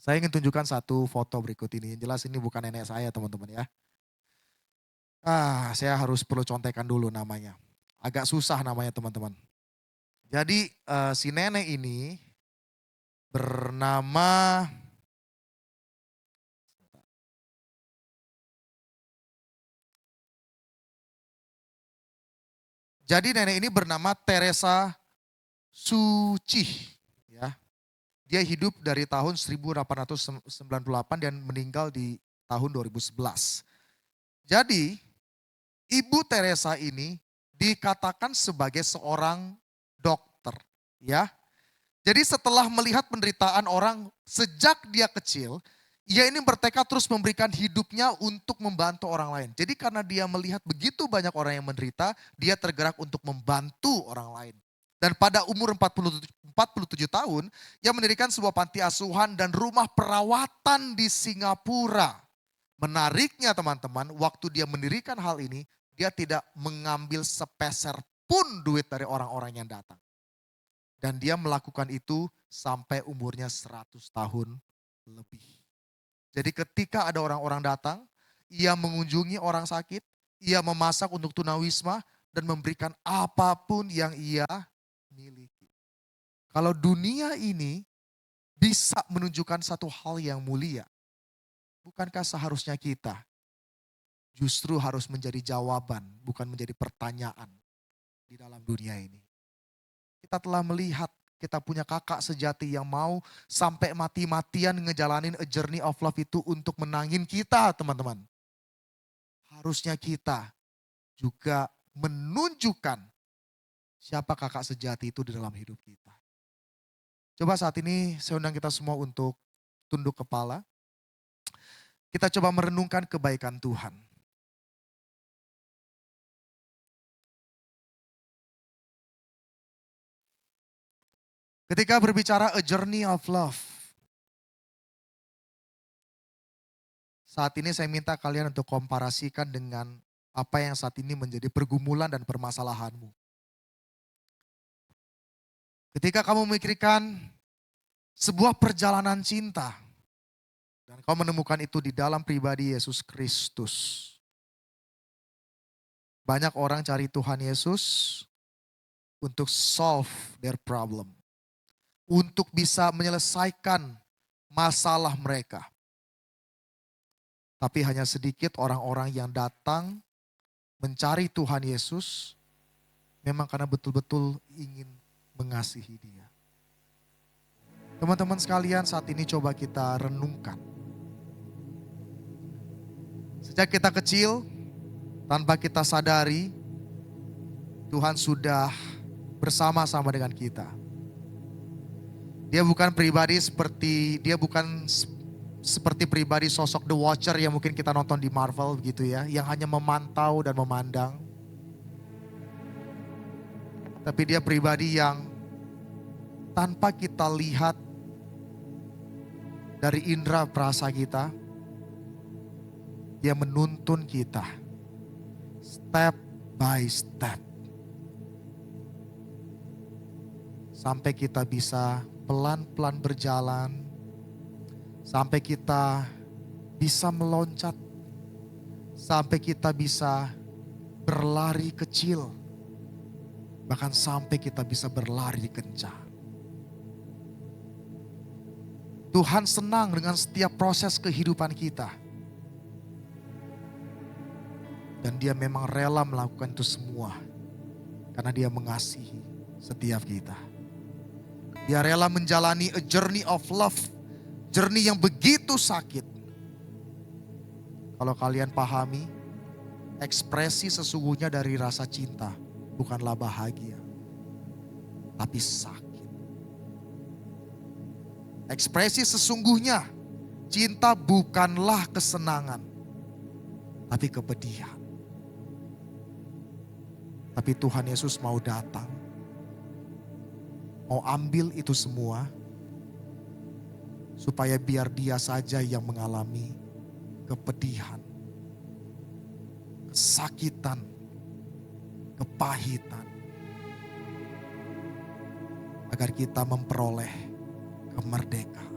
Saya ingin tunjukkan satu foto berikut ini. Yang jelas ini bukan nenek saya teman-teman ya. Saya harus perlu contekan dulu namanya. Agak susah namanya teman-teman. Jadi si nenek ini bernama nenek ini bernama Teresa Suci ya. Dia hidup dari tahun 1898 dan meninggal di tahun 2011. Jadi Ibu Teresa ini dikatakan sebagai seorang dokter ya. Jadi setelah melihat penderitaan orang sejak dia kecil, ia ini bertekad terus memberikan hidupnya untuk membantu orang lain. Jadi karena dia melihat begitu banyak orang yang menderita, dia tergerak untuk membantu orang lain. Dan pada umur 47 tahun, ia mendirikan sebuah panti asuhan dan rumah perawatan di Singapura. Menariknya teman-teman, waktu dia mendirikan hal ini, dia tidak mengambil sepeser pun duit dari orang-orang yang datang. Dan dia melakukan itu sampai umurnya 100 tahun lebih. Jadi ketika ada orang-orang datang, ia mengunjungi orang sakit, ia memasak untuk tunawisma dan memberikan apapun yang ia miliki. Kalau dunia ini bisa menunjukkan satu hal yang mulia, bukankah seharusnya kita justru harus menjadi jawaban, bukan menjadi pertanyaan di dalam dunia ini? Kita telah melihat, kita punya kakak sejati yang mau sampai mati-matian ngejalanin a journey of love itu untuk menangin kita teman-teman. Harusnya kita juga menunjukkan siapa kakak sejati itu di dalam hidup kita. Coba saat ini saya undang kita semua untuk tunduk kepala. Kita coba merenungkan kebaikan Tuhan. Ketika berbicara a journey of love, saat ini saya minta kalian untuk komparasikan dengan apa yang saat ini menjadi pergumulan dan permasalahanmu. Ketika kamu memikirkan sebuah perjalanan cinta, dan kau menemukan itu di dalam pribadi Yesus Kristus. Banyak orang cari Tuhan Yesus untuk solve their problem. Untuk bisa menyelesaikan masalah mereka. Tapi hanya sedikit orang-orang yang datang mencari Tuhan Yesus memang karena betul-betul ingin mengasihi Dia. Teman-teman sekalian, saat ini coba kita renungkan. Sejak kita kecil, tanpa kita sadari, Tuhan sudah bersama-sama dengan kita. Dia bukan pribadi seperti pribadi sosok The Watcher yang mungkin kita nonton di Marvel begitu ya, yang hanya memantau dan memandang. Tapi dia pribadi yang tanpa kita lihat dari indera perasa kita, dia menuntun kita step by step. Sampai kita bisa pelan-pelan berjalan, sampai kita bisa meloncat, sampai kita bisa berlari kecil, bahkan sampai kita bisa berlari kencang. Tuhan senang dengan setiap proses kehidupan kita. Dan Dia memang rela melakukan itu semua, karena Dia mengasihi setiap kita. Dia rela menjalani a journey of love. Journey yang begitu sakit. Kalau kalian pahami, ekspresi sesungguhnya dari rasa cinta bukanlah bahagia, tapi sakit. Ekspresi sesungguhnya cinta bukanlah kesenangan, tapi kepedihan. Tapi Tuhan Yesus mau datang, mau ambil itu semua, supaya biar Dia saja yang mengalami kepedihan, kesakitan, kepahitan, agar kita memperoleh kemerdekaan.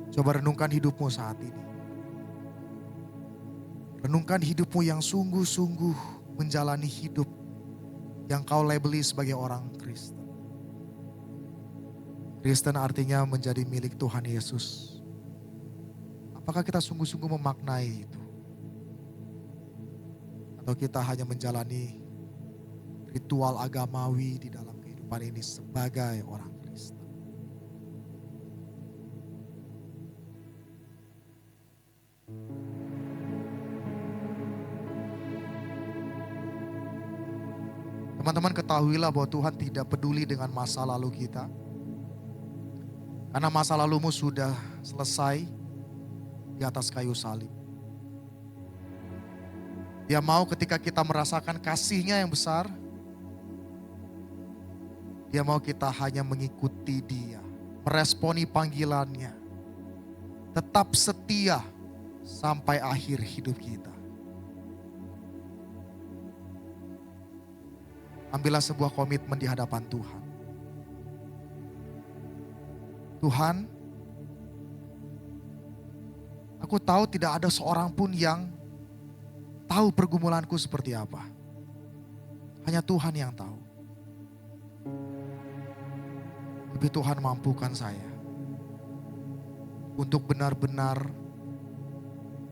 Coba renungkan hidupmu saat ini. Renungkan hidupmu yang sungguh-sungguh menjalani hidup yang kau labeli sebagai orang Kristen. Kristen artinya menjadi milik Tuhan Yesus. Apakah kita sungguh-sungguh memaknai itu? Atau kita hanya menjalani ritual agamawi di dalam kehidupan ini sebagai orang Kristen? Teman-teman, ketahuilah bahwa Tuhan tidak peduli dengan masa lalu kita. Karena masa lalumu sudah selesai di atas kayu salib. Dia mau ketika kita merasakan kasih-Nya yang besar, Dia mau kita hanya mengikuti Dia, meresponi panggilan-Nya, tetap setia sampai akhir hidup kita. Ambillah sebuah komitmen di hadapan Tuhan. Tuhan, aku tahu tidak ada seorang pun yang tahu pergumulanku seperti apa. Hanya Tuhan yang tahu. Tapi Tuhan mampukan saya untuk benar-benar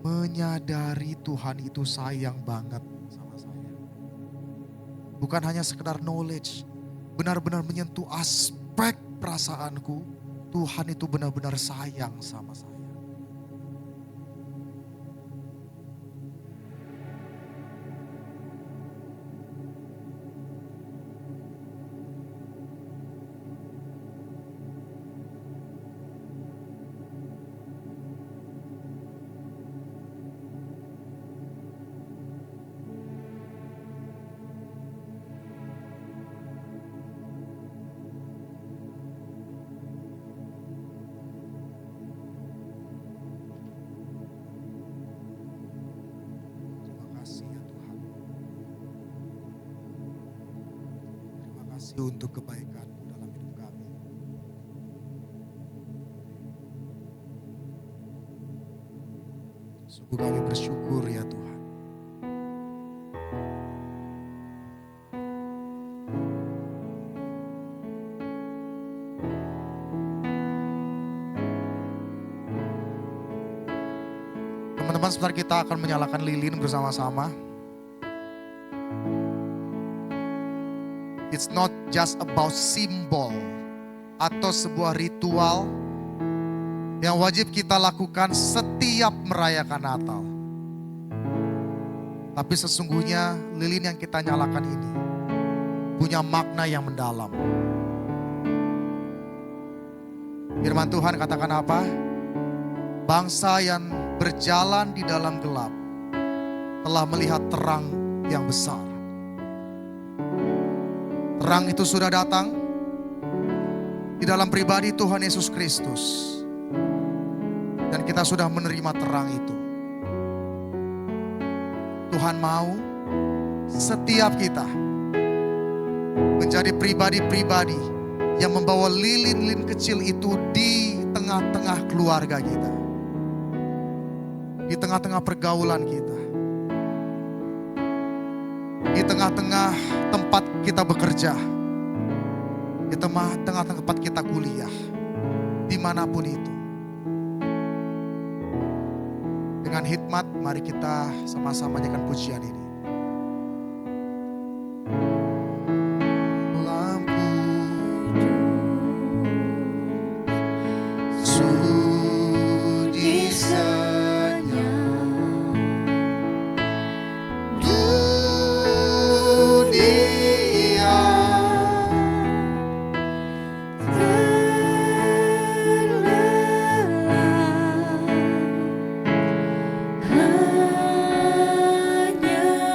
menyadari Tuhan itu sayang banget sama saya. Bukan hanya sekedar knowledge, benar-benar menyentuh aspek perasaanku. Tuhan itu benar-benar sayang sama saya. Untuk kebaikan-Mu dalam hidup kami. Sungguh kami bersyukur ya Tuhan. Teman-teman, sebentar kita akan menyalakan lilin bersama-sama. It's not just about simbol atau sebuah ritual yang wajib kita lakukan setiap merayakan Natal. Tapi sesungguhnya lilin yang kita nyalakan ini punya makna yang mendalam. Firman Tuhan katakan apa? Bangsa yang berjalan di dalam gelap telah melihat terang yang besar. Terang itu sudah datang di dalam pribadi Tuhan Yesus Kristus. Dan kita sudah menerima terang itu. Tuhan mau setiap kita menjadi pribadi-pribadi yang membawa lilin-lilin kecil itu di tengah-tengah keluarga kita. Di tengah-tengah pergaulan kita. Di tengah-tengah tempat kita bekerja, di tengah-tengah tempat kita kuliah, dimanapun itu. Dengan hikmat, mari kita sama-sama nyanyikan pujian ini. Lampu sunyi senyap, dunia terlelap hanya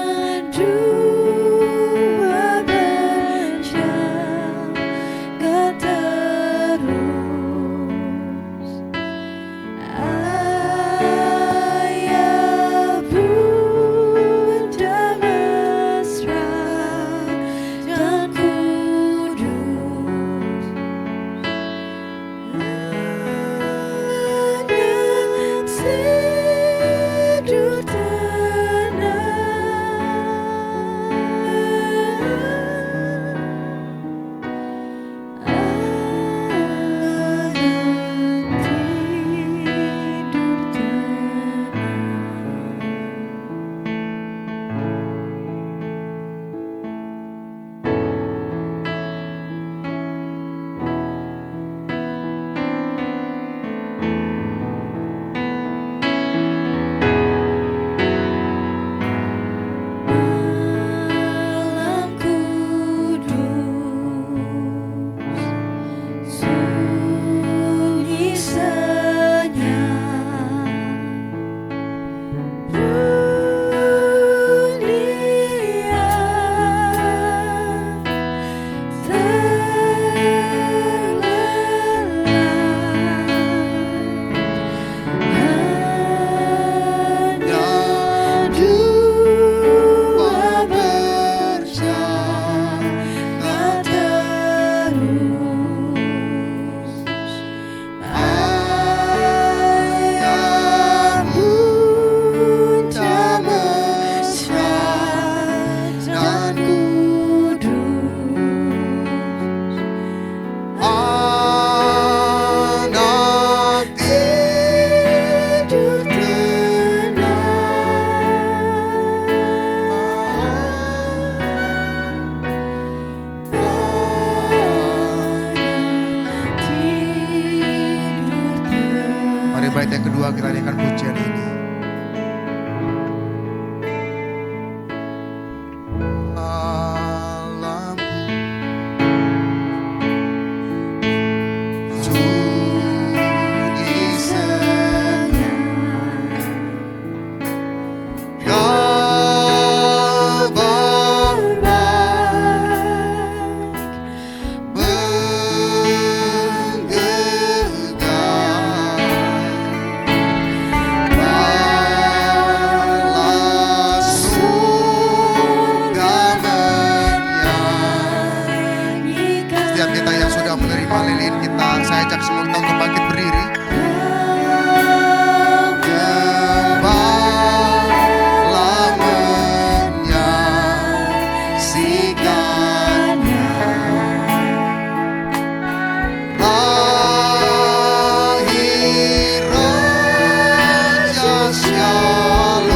Lahir Raja Shalom.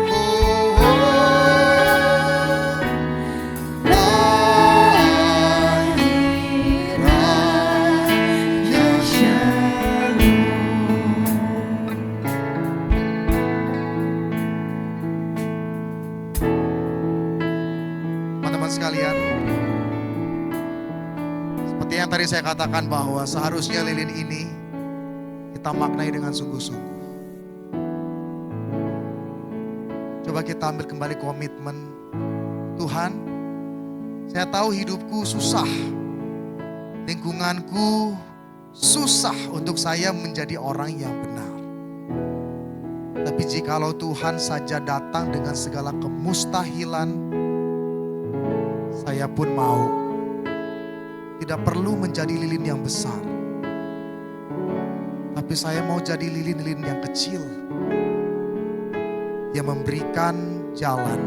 Oh, lahir Raja Shalom. Teman-teman sekalian, seperti yang tadi saya katakan bahwa seharusnya lilin ini kita maknai dengan sungguh-sungguh. Coba kita ambil kembali komitmen. Tuhan, saya tahu hidupku susah. Lingkunganku susah untuk saya menjadi orang yang benar. Tapi jikalau Tuhan saja datang dengan segala kemustahilan, saya pun mau. Tidak perlu menjadi lilin yang besar. Tapi saya mau jadi lilin-lilin yang kecil. Yang memberikan jalan.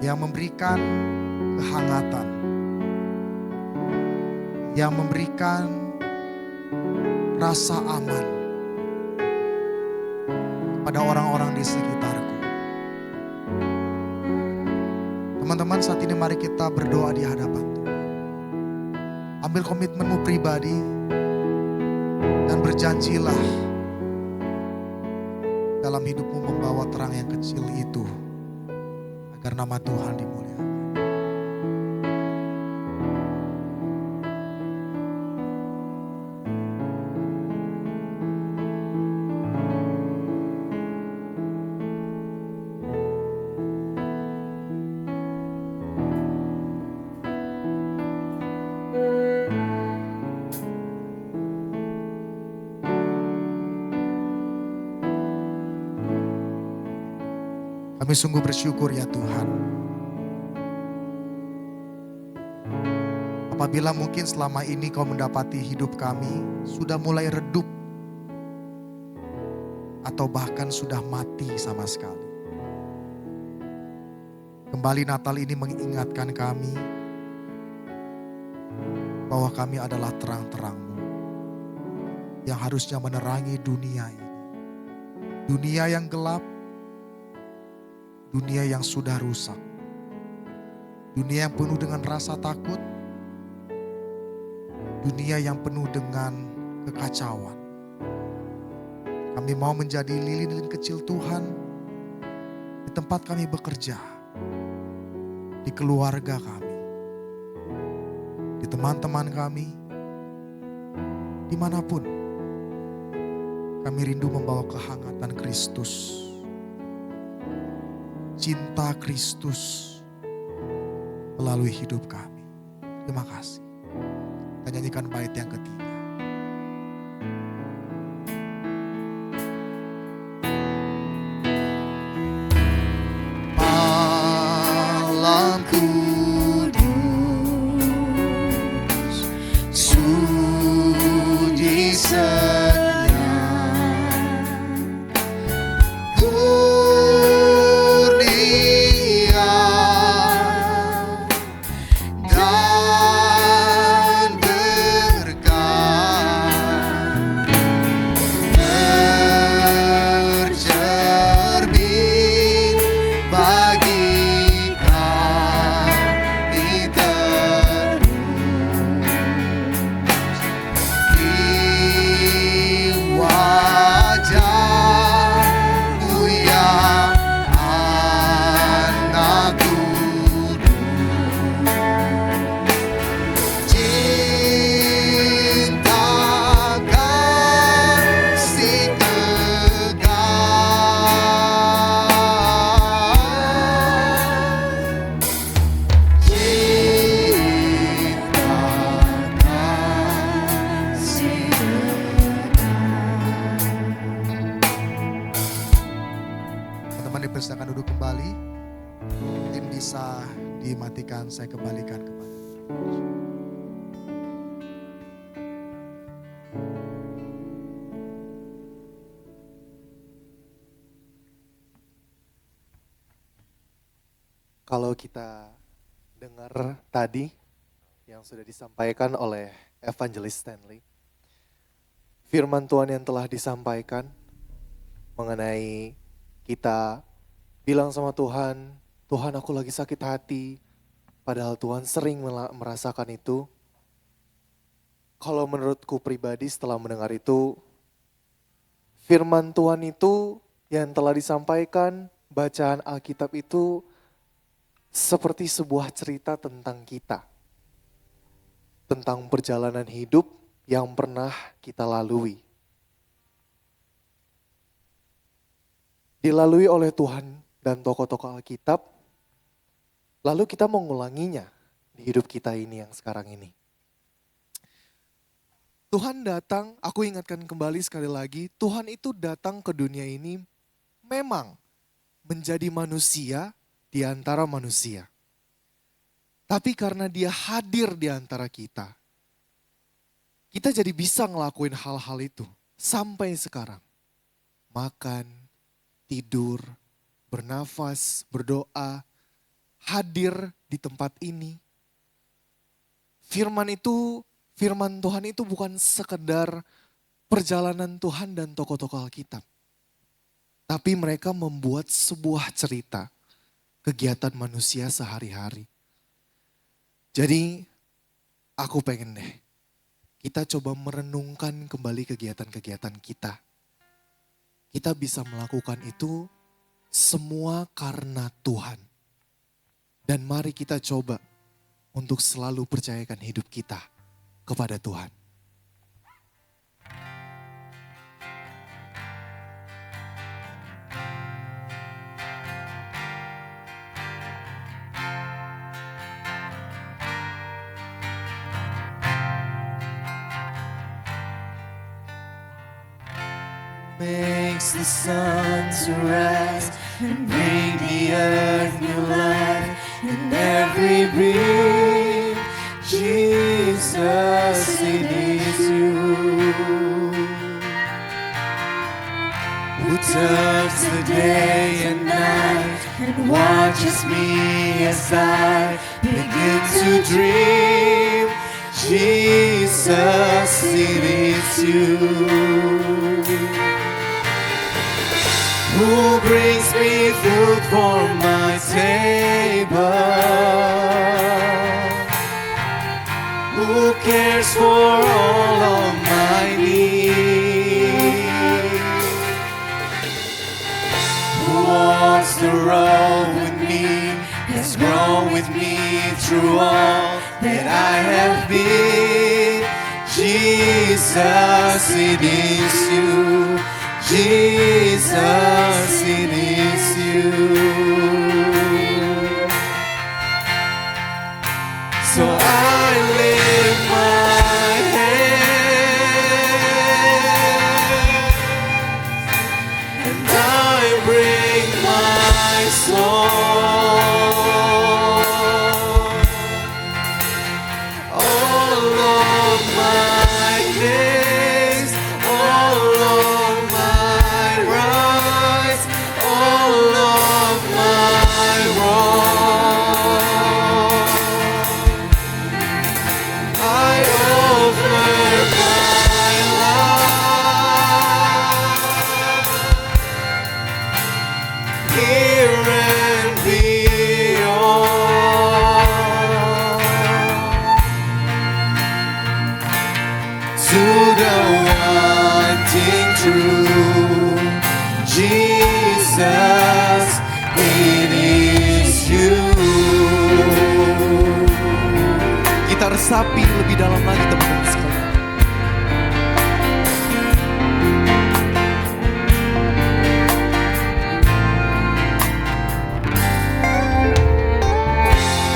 Yang memberikan kehangatan. Yang memberikan rasa aman kepada orang-orang di sekitarku. Teman-teman, saat ini mari kita berdoa di hadapan Tuhan. Ambil komitmenmu pribadi dan berjanjilah dalam hidupmu membawa terang yang kecil itu agar nama Tuhan dimuliakan. Kami sungguh bersyukur ya Tuhan. Apabila mungkin selama ini Kau mendapati hidup kami sudah mulai redup atau bahkan sudah mati sama sekali. Kembali Natal ini mengingatkan kami bahwa kami adalah terang-terang-Mu yang harusnya menerangi dunia ini. Dunia yang gelap, dunia yang sudah rusak, dunia yang penuh dengan rasa takut, dunia yang penuh dengan kekacauan. Kami mau menjadi lilin-lilin kecil Tuhan di tempat kami bekerja, di keluarga kami, di teman-teman kami, dimanapun. Kami rindu membawa kehangatan Kristus, cinta Kristus melalui hidup kami. Terima kasih. Kita nyanyikan bait yang ketiga. Malam kudus, sunyi Dipersilakan duduk kembali. Mungkin bisa dimatikan, saya kembalikan kepada. Kalau kita dengar tadi yang sudah disampaikan oleh Evangelist Stanley, firman Tuhan yang telah disampaikan mengenai kita bilang sama Tuhan, Tuhan aku lagi sakit hati, padahal Tuhan sering merasakan itu. Kalau menurutku pribadi setelah mendengar itu, firman Tuhan itu yang telah disampaikan, bacaan Alkitab itu seperti sebuah cerita tentang kita. Tentang perjalanan hidup yang pernah kita lalui. Dilalui oleh Tuhan dan tokoh-tokoh Alkitab, lalu kita mengulanginya di hidup kita ini yang sekarang ini. Tuhan datang, aku ingatkan kembali sekali lagi, Tuhan itu datang ke dunia ini memang menjadi manusia di antara manusia. Tapi karena dia hadir di antara kita, kita jadi bisa ngelakuin hal-hal itu sampai sekarang. Makan, tidur, bernafas, berdoa, hadir di tempat ini. Firman Tuhan itu bukan sekedar perjalanan Tuhan dan tokoh-tokoh Alkitab. Tapi mereka membuat sebuah cerita, kegiatan manusia sehari-hari. Jadi aku pengen deh, kita coba merenungkan kembali kegiatan-kegiatan kita. Kita bisa melakukan itu semua karena Tuhan. Dan mari kita coba untuk selalu percayakan hidup kita kepada Tuhan. Makes the sun to rise and bring the earth new life in every breath. Jesus, it is you who turns the day and night and watches me as I begin to dream. Jesus, it is you who brings me food for my table, who cares for all of my needs, who walks the road with me, has grown with me through all that I have been. Jesus, it is you. Jesus, it is you. So I lift my hand and I bring my soul, all of my days, all of my rights, all of my wrongs. I offer my life here and beyond to the wanting true. Jesus, it is you. Kita resapi lebih dalam lagi teman-teman sekalian.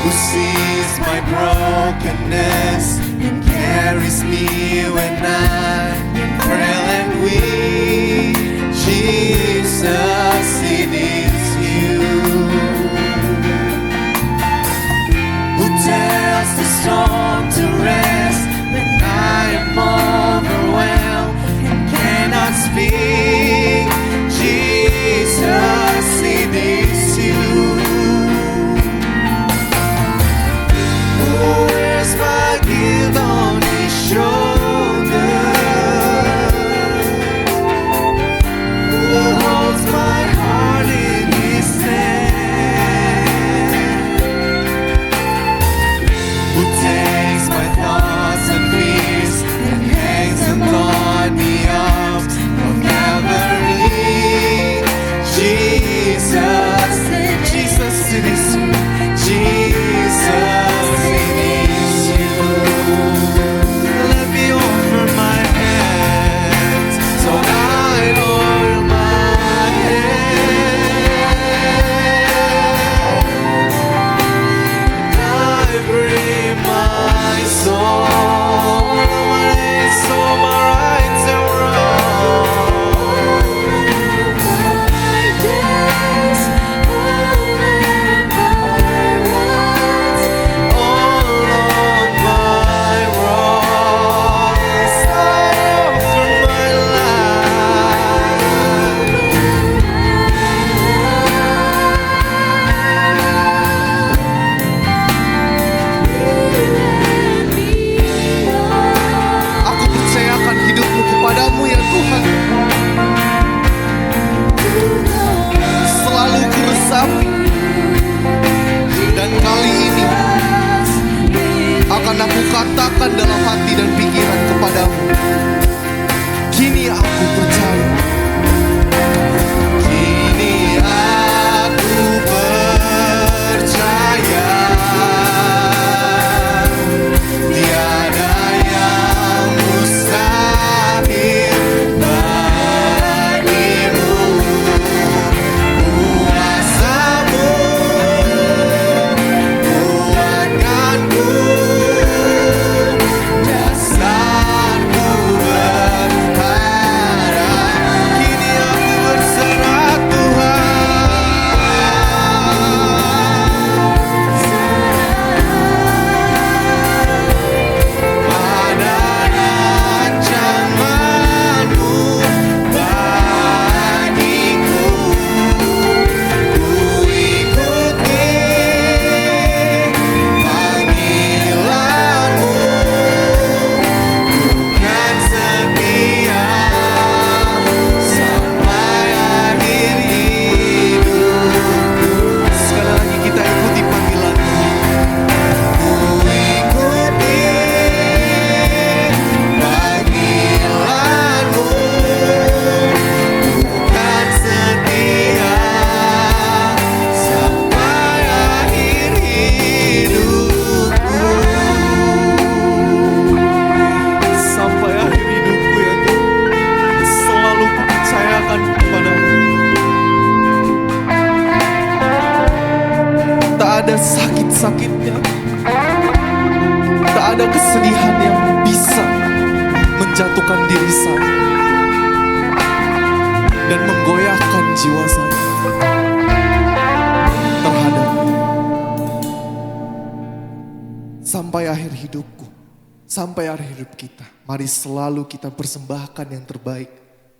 Who sees my brokenness and carries me when I'm frail and weak. Jesus, it is you who tells the storm to rest when I am overwhelmed and cannot speak. Jesus, it is you hadapi. Dan kali ini akan aku katakan dalam hati dan pikiran kepadamu, kini aku percaya. Kini aku percaya tiada yang mustahil bagimu. Kuasamu kuatkanku, dasarku berharap. Kini aku berserah Tuhan pada rancanganmu bagiku. Ku ikuti panggilanmu, bukan setia sampai akhir hidupku. Sekali lagi kita ikuti panggilanmu. Ku ikuti panggilanmu, bukan setia sampai akhir hidupku. Sampai akhir hidupku ya Tuhan, selalu kupercayakan kepadamu. Tak ada sakit-sakitnya, tak ada kesedihan yang bisa menjatuhkan diri saya dan menggoyahkan jiwa saya terhadapmu. Sampai akhir hidupku, sampai akhir hidup kita, mari selalu kita persembahkan yang terbaik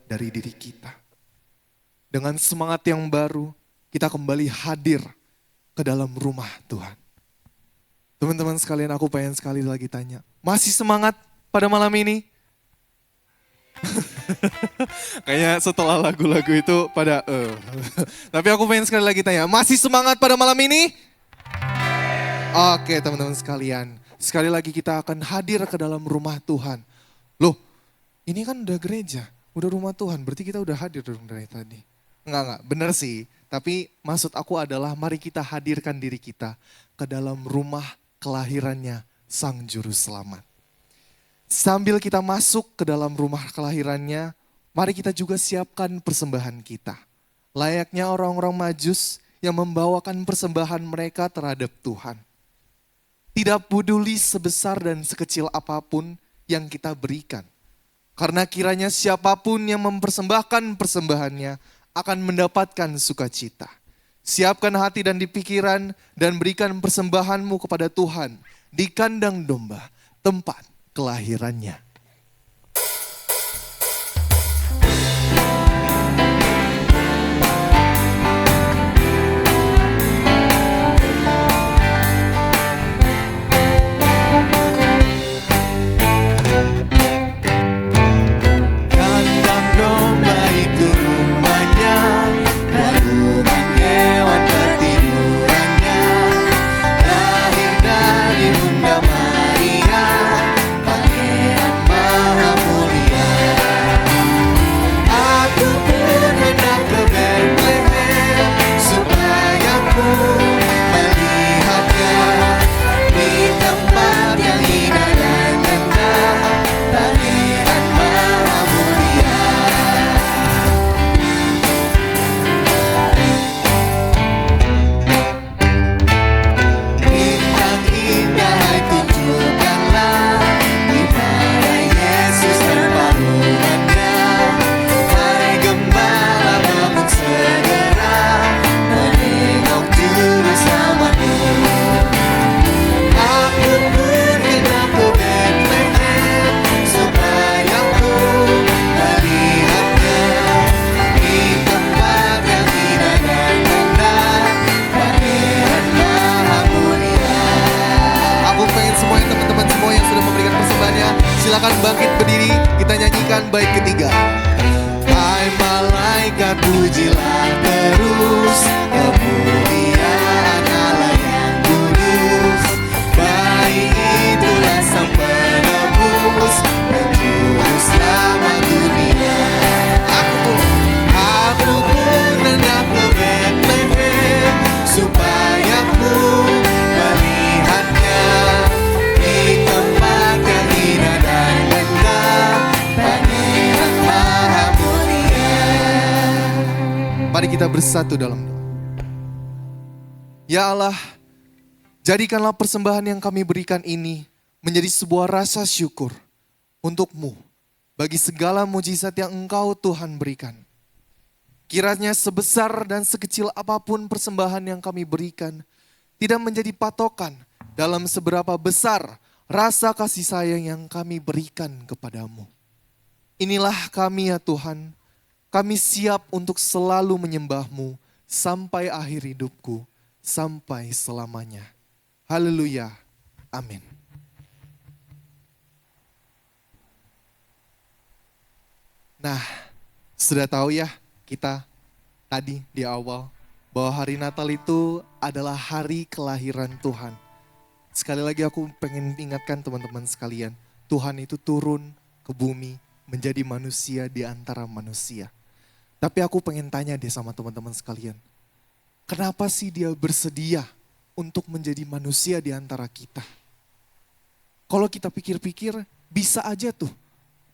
dari diri kita. Dengan semangat yang baru, kita kembali hadir ke dalam rumah Tuhan. Teman-teman sekalian, aku pengen sekali lagi tanya, masih semangat pada malam ini? Kayaknya setelah lagu-lagu itu pada Tapi aku pengen sekali lagi tanya, masih semangat pada malam ini? Oke teman-teman sekalian, sekali lagi kita akan hadir ke dalam rumah Tuhan. Loh, ini kan udah gereja, udah rumah Tuhan, berarti kita udah hadir dong dari tadi. Enggak, bener sih. Tapi maksud aku adalah mari kita hadirkan diri kita ke dalam rumah kelahirannya Sang Juru Selamat. Sambil kita masuk ke dalam rumah kelahirannya, mari kita juga siapkan persembahan kita. Layaknya orang-orang Majus yang membawakan persembahan mereka terhadap Tuhan. Tidak peduli sebesar dan sekecil apapun yang kita berikan. Karena kiranya siapapun yang mempersembahkan persembahannya akan mendapatkan sukacita. Siapkan hati dan pikiran dan berikan persembahanmu kepada Tuhan di kandang domba, tempat kelahirannya. Kandang domba itu rumahnya, dan rumah hewan pertidurannya. Lahir dari Bunda Maria, Pangeran Maha Mulia. Aku pun hendak ke Bethlehem, supaya ku melihatnya di tempat yang indah dan rendah, Pangeran Maha Mulia. Bintang indah hai tunjukkanlah, di mana Yesus terparuhannya. Hai gembala bangun segera, menengok juru selamatmu. Aku pun hendak ke Bethlehem, supaya ku melihatnya di tempat yang indah dan rendah, Pangeran Maha Mulia. Aku pengen semuanya teman-teman semua yang sudah memberikan persembahannya, silakan bangkit berdiri, kita nyanyikan bait ketiga. Hai malaikat pujilah terus, bersatu dalam doa. Ya Allah, jadikanlah persembahan yang kami berikan ini menjadi sebuah rasa syukur untuk-Mu bagi segala mujizat yang Engkau Tuhan berikan. Kiranya sebesar dan sekecil apapun persembahan yang kami berikan tidak menjadi patokan dalam seberapa besar rasa kasih sayang yang kami berikan kepadamu. Inilah kami ya Tuhan, kami siap untuk selalu menyembah-Mu sampai akhir hidupku, sampai selamanya. Haleluya, amin. Nah, sudah tahu ya kita tadi di awal bahwa hari Natal itu adalah hari kelahiran Tuhan. Sekali lagi aku pengen ingatkan teman-teman sekalian, Tuhan itu turun ke bumi menjadi manusia di antara manusia. Tapi aku pengen tanya deh sama teman-teman sekalian, kenapa sih dia bersedia untuk menjadi manusia di antara kita? Kalau kita pikir-pikir, bisa aja tuh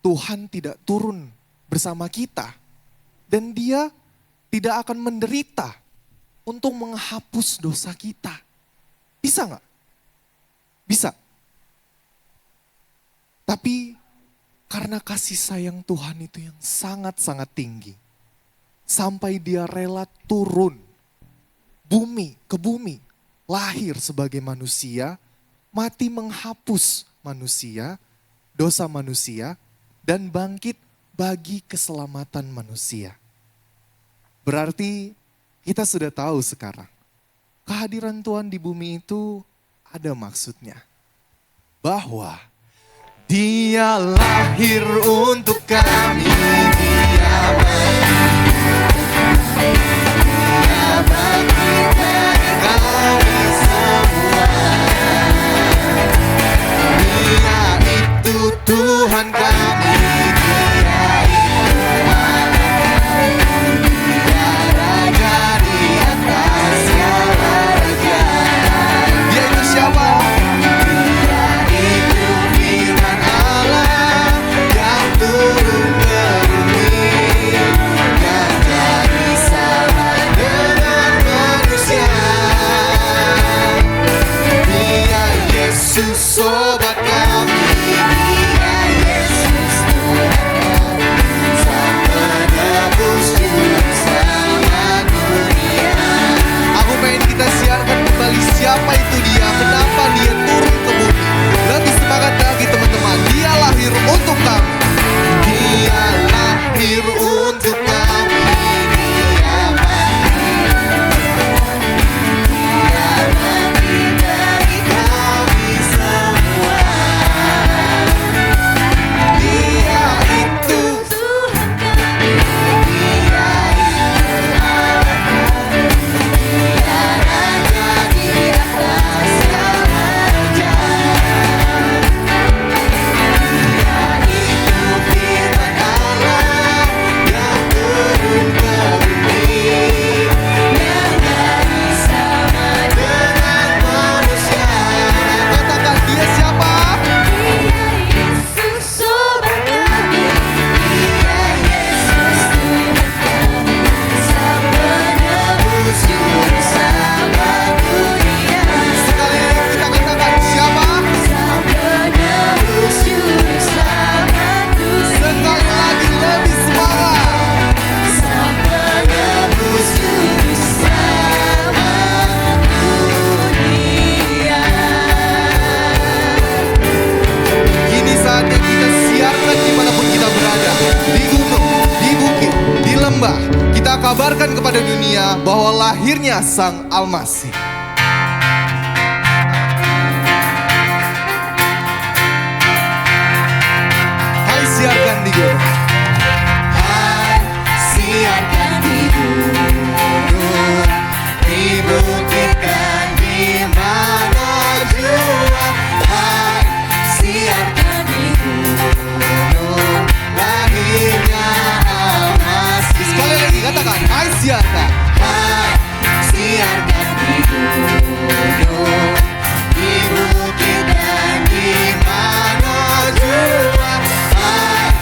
Tuhan tidak turun bersama kita dan dia tidak akan menderita untuk menghapus dosa kita. Bisa nggak? Bisa. Tapi karena kasih sayang Tuhan itu yang sangat-sangat tinggi, sampai dia rela turun ke bumi, lahir sebagai manusia, mati menghapus manusia, dosa manusia, dan bangkit bagi keselamatan manusia. Berarti kita sudah tahu sekarang, kehadiran Tuhan di bumi itu ada maksudnya. Bahwa Dia lahir untuk kami, Dia bangkit dari kami semua. Dia itu Tuhan kami, Dia itu Allah kami, Dia Raja di atas segala raja. Dia itu siapa? Turun ke bumi dan jadi sama dengan manusia. Dia Yesus sobat kami, Dia Yesus Tuhan kami, Sang Penebus juru selamat dunia. Aku pengen kita siarkan kembali siapa itu Dia, kenapa Dia turun ke bumi. Lebih semangat lagi teman-teman, Dia lahir untuk kami. Dia lahir untuk kami, Dia bangkit dari kami semua. Dia itu Tuhan kami, Dia itu Allah kami, Dia Raja di atas segala raja. Kita kabarkan kepada dunia bahwa lahirnya Sang Almasih. Hai siarkan di gunung. Hai siarkan di gunung, di bukit dan di mana jua. Hai siarkan di gunung, lahirnya Almasih. Sekali lagi katakan, hai siarkan. Hai siarkan di gunung, di bukit dan di mana jua. Hai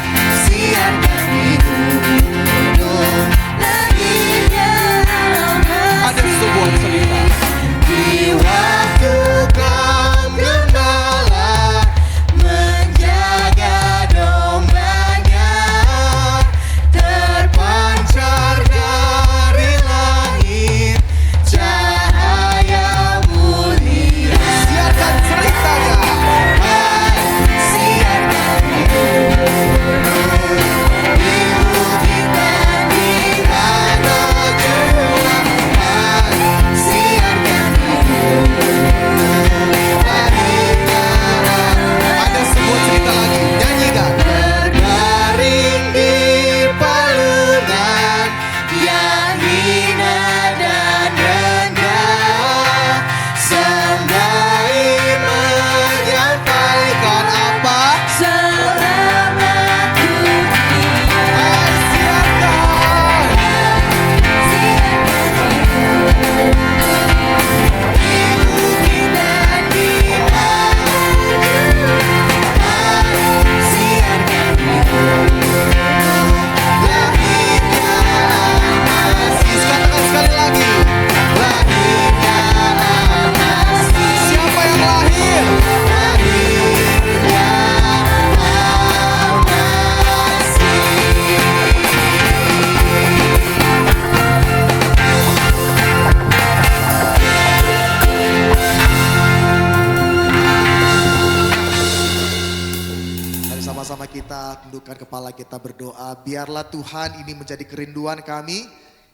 kita tundukkan kepala kita berdoa. Biarlah Tuhan ini menjadi kerinduan kami.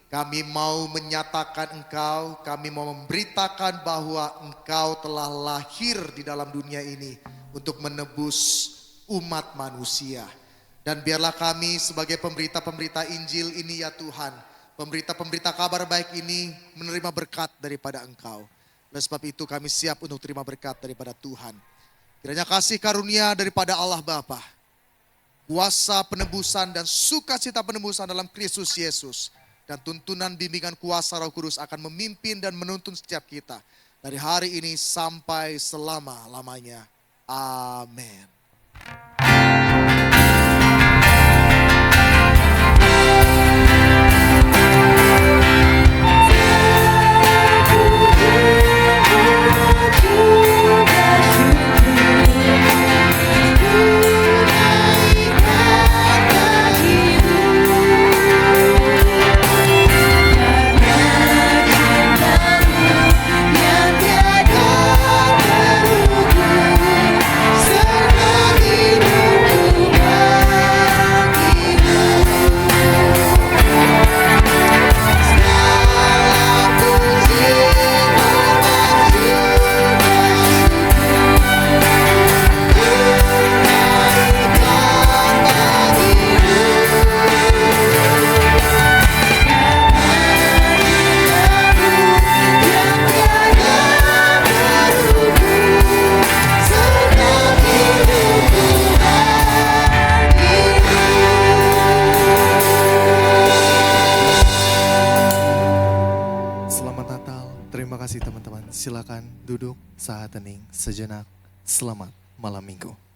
Kami mau menyatakan Engkau, kami mau memberitakan bahwa Engkau telah lahir di dalam dunia ini untuk menebus umat manusia. Dan biarlah kami sebagai pemberita-pemberita Injil ini ya Tuhan, pemberita-pemberita kabar baik ini menerima berkat daripada Engkau. Oleh sebab itu kami siap untuk terima berkat daripada Tuhan. Kiranya kasih karunia daripada Allah Bapa, kuasa penebusan dan sukacita penebusan dalam Kristus Yesus, dan tuntunan bimbingan kuasa Roh Kudus akan memimpin dan menuntun setiap kita dari hari ini sampai selama-lamanya. Amin. Terima kasih teman-teman. Silakan duduk saat hening sejenak. Selamat malam minggu.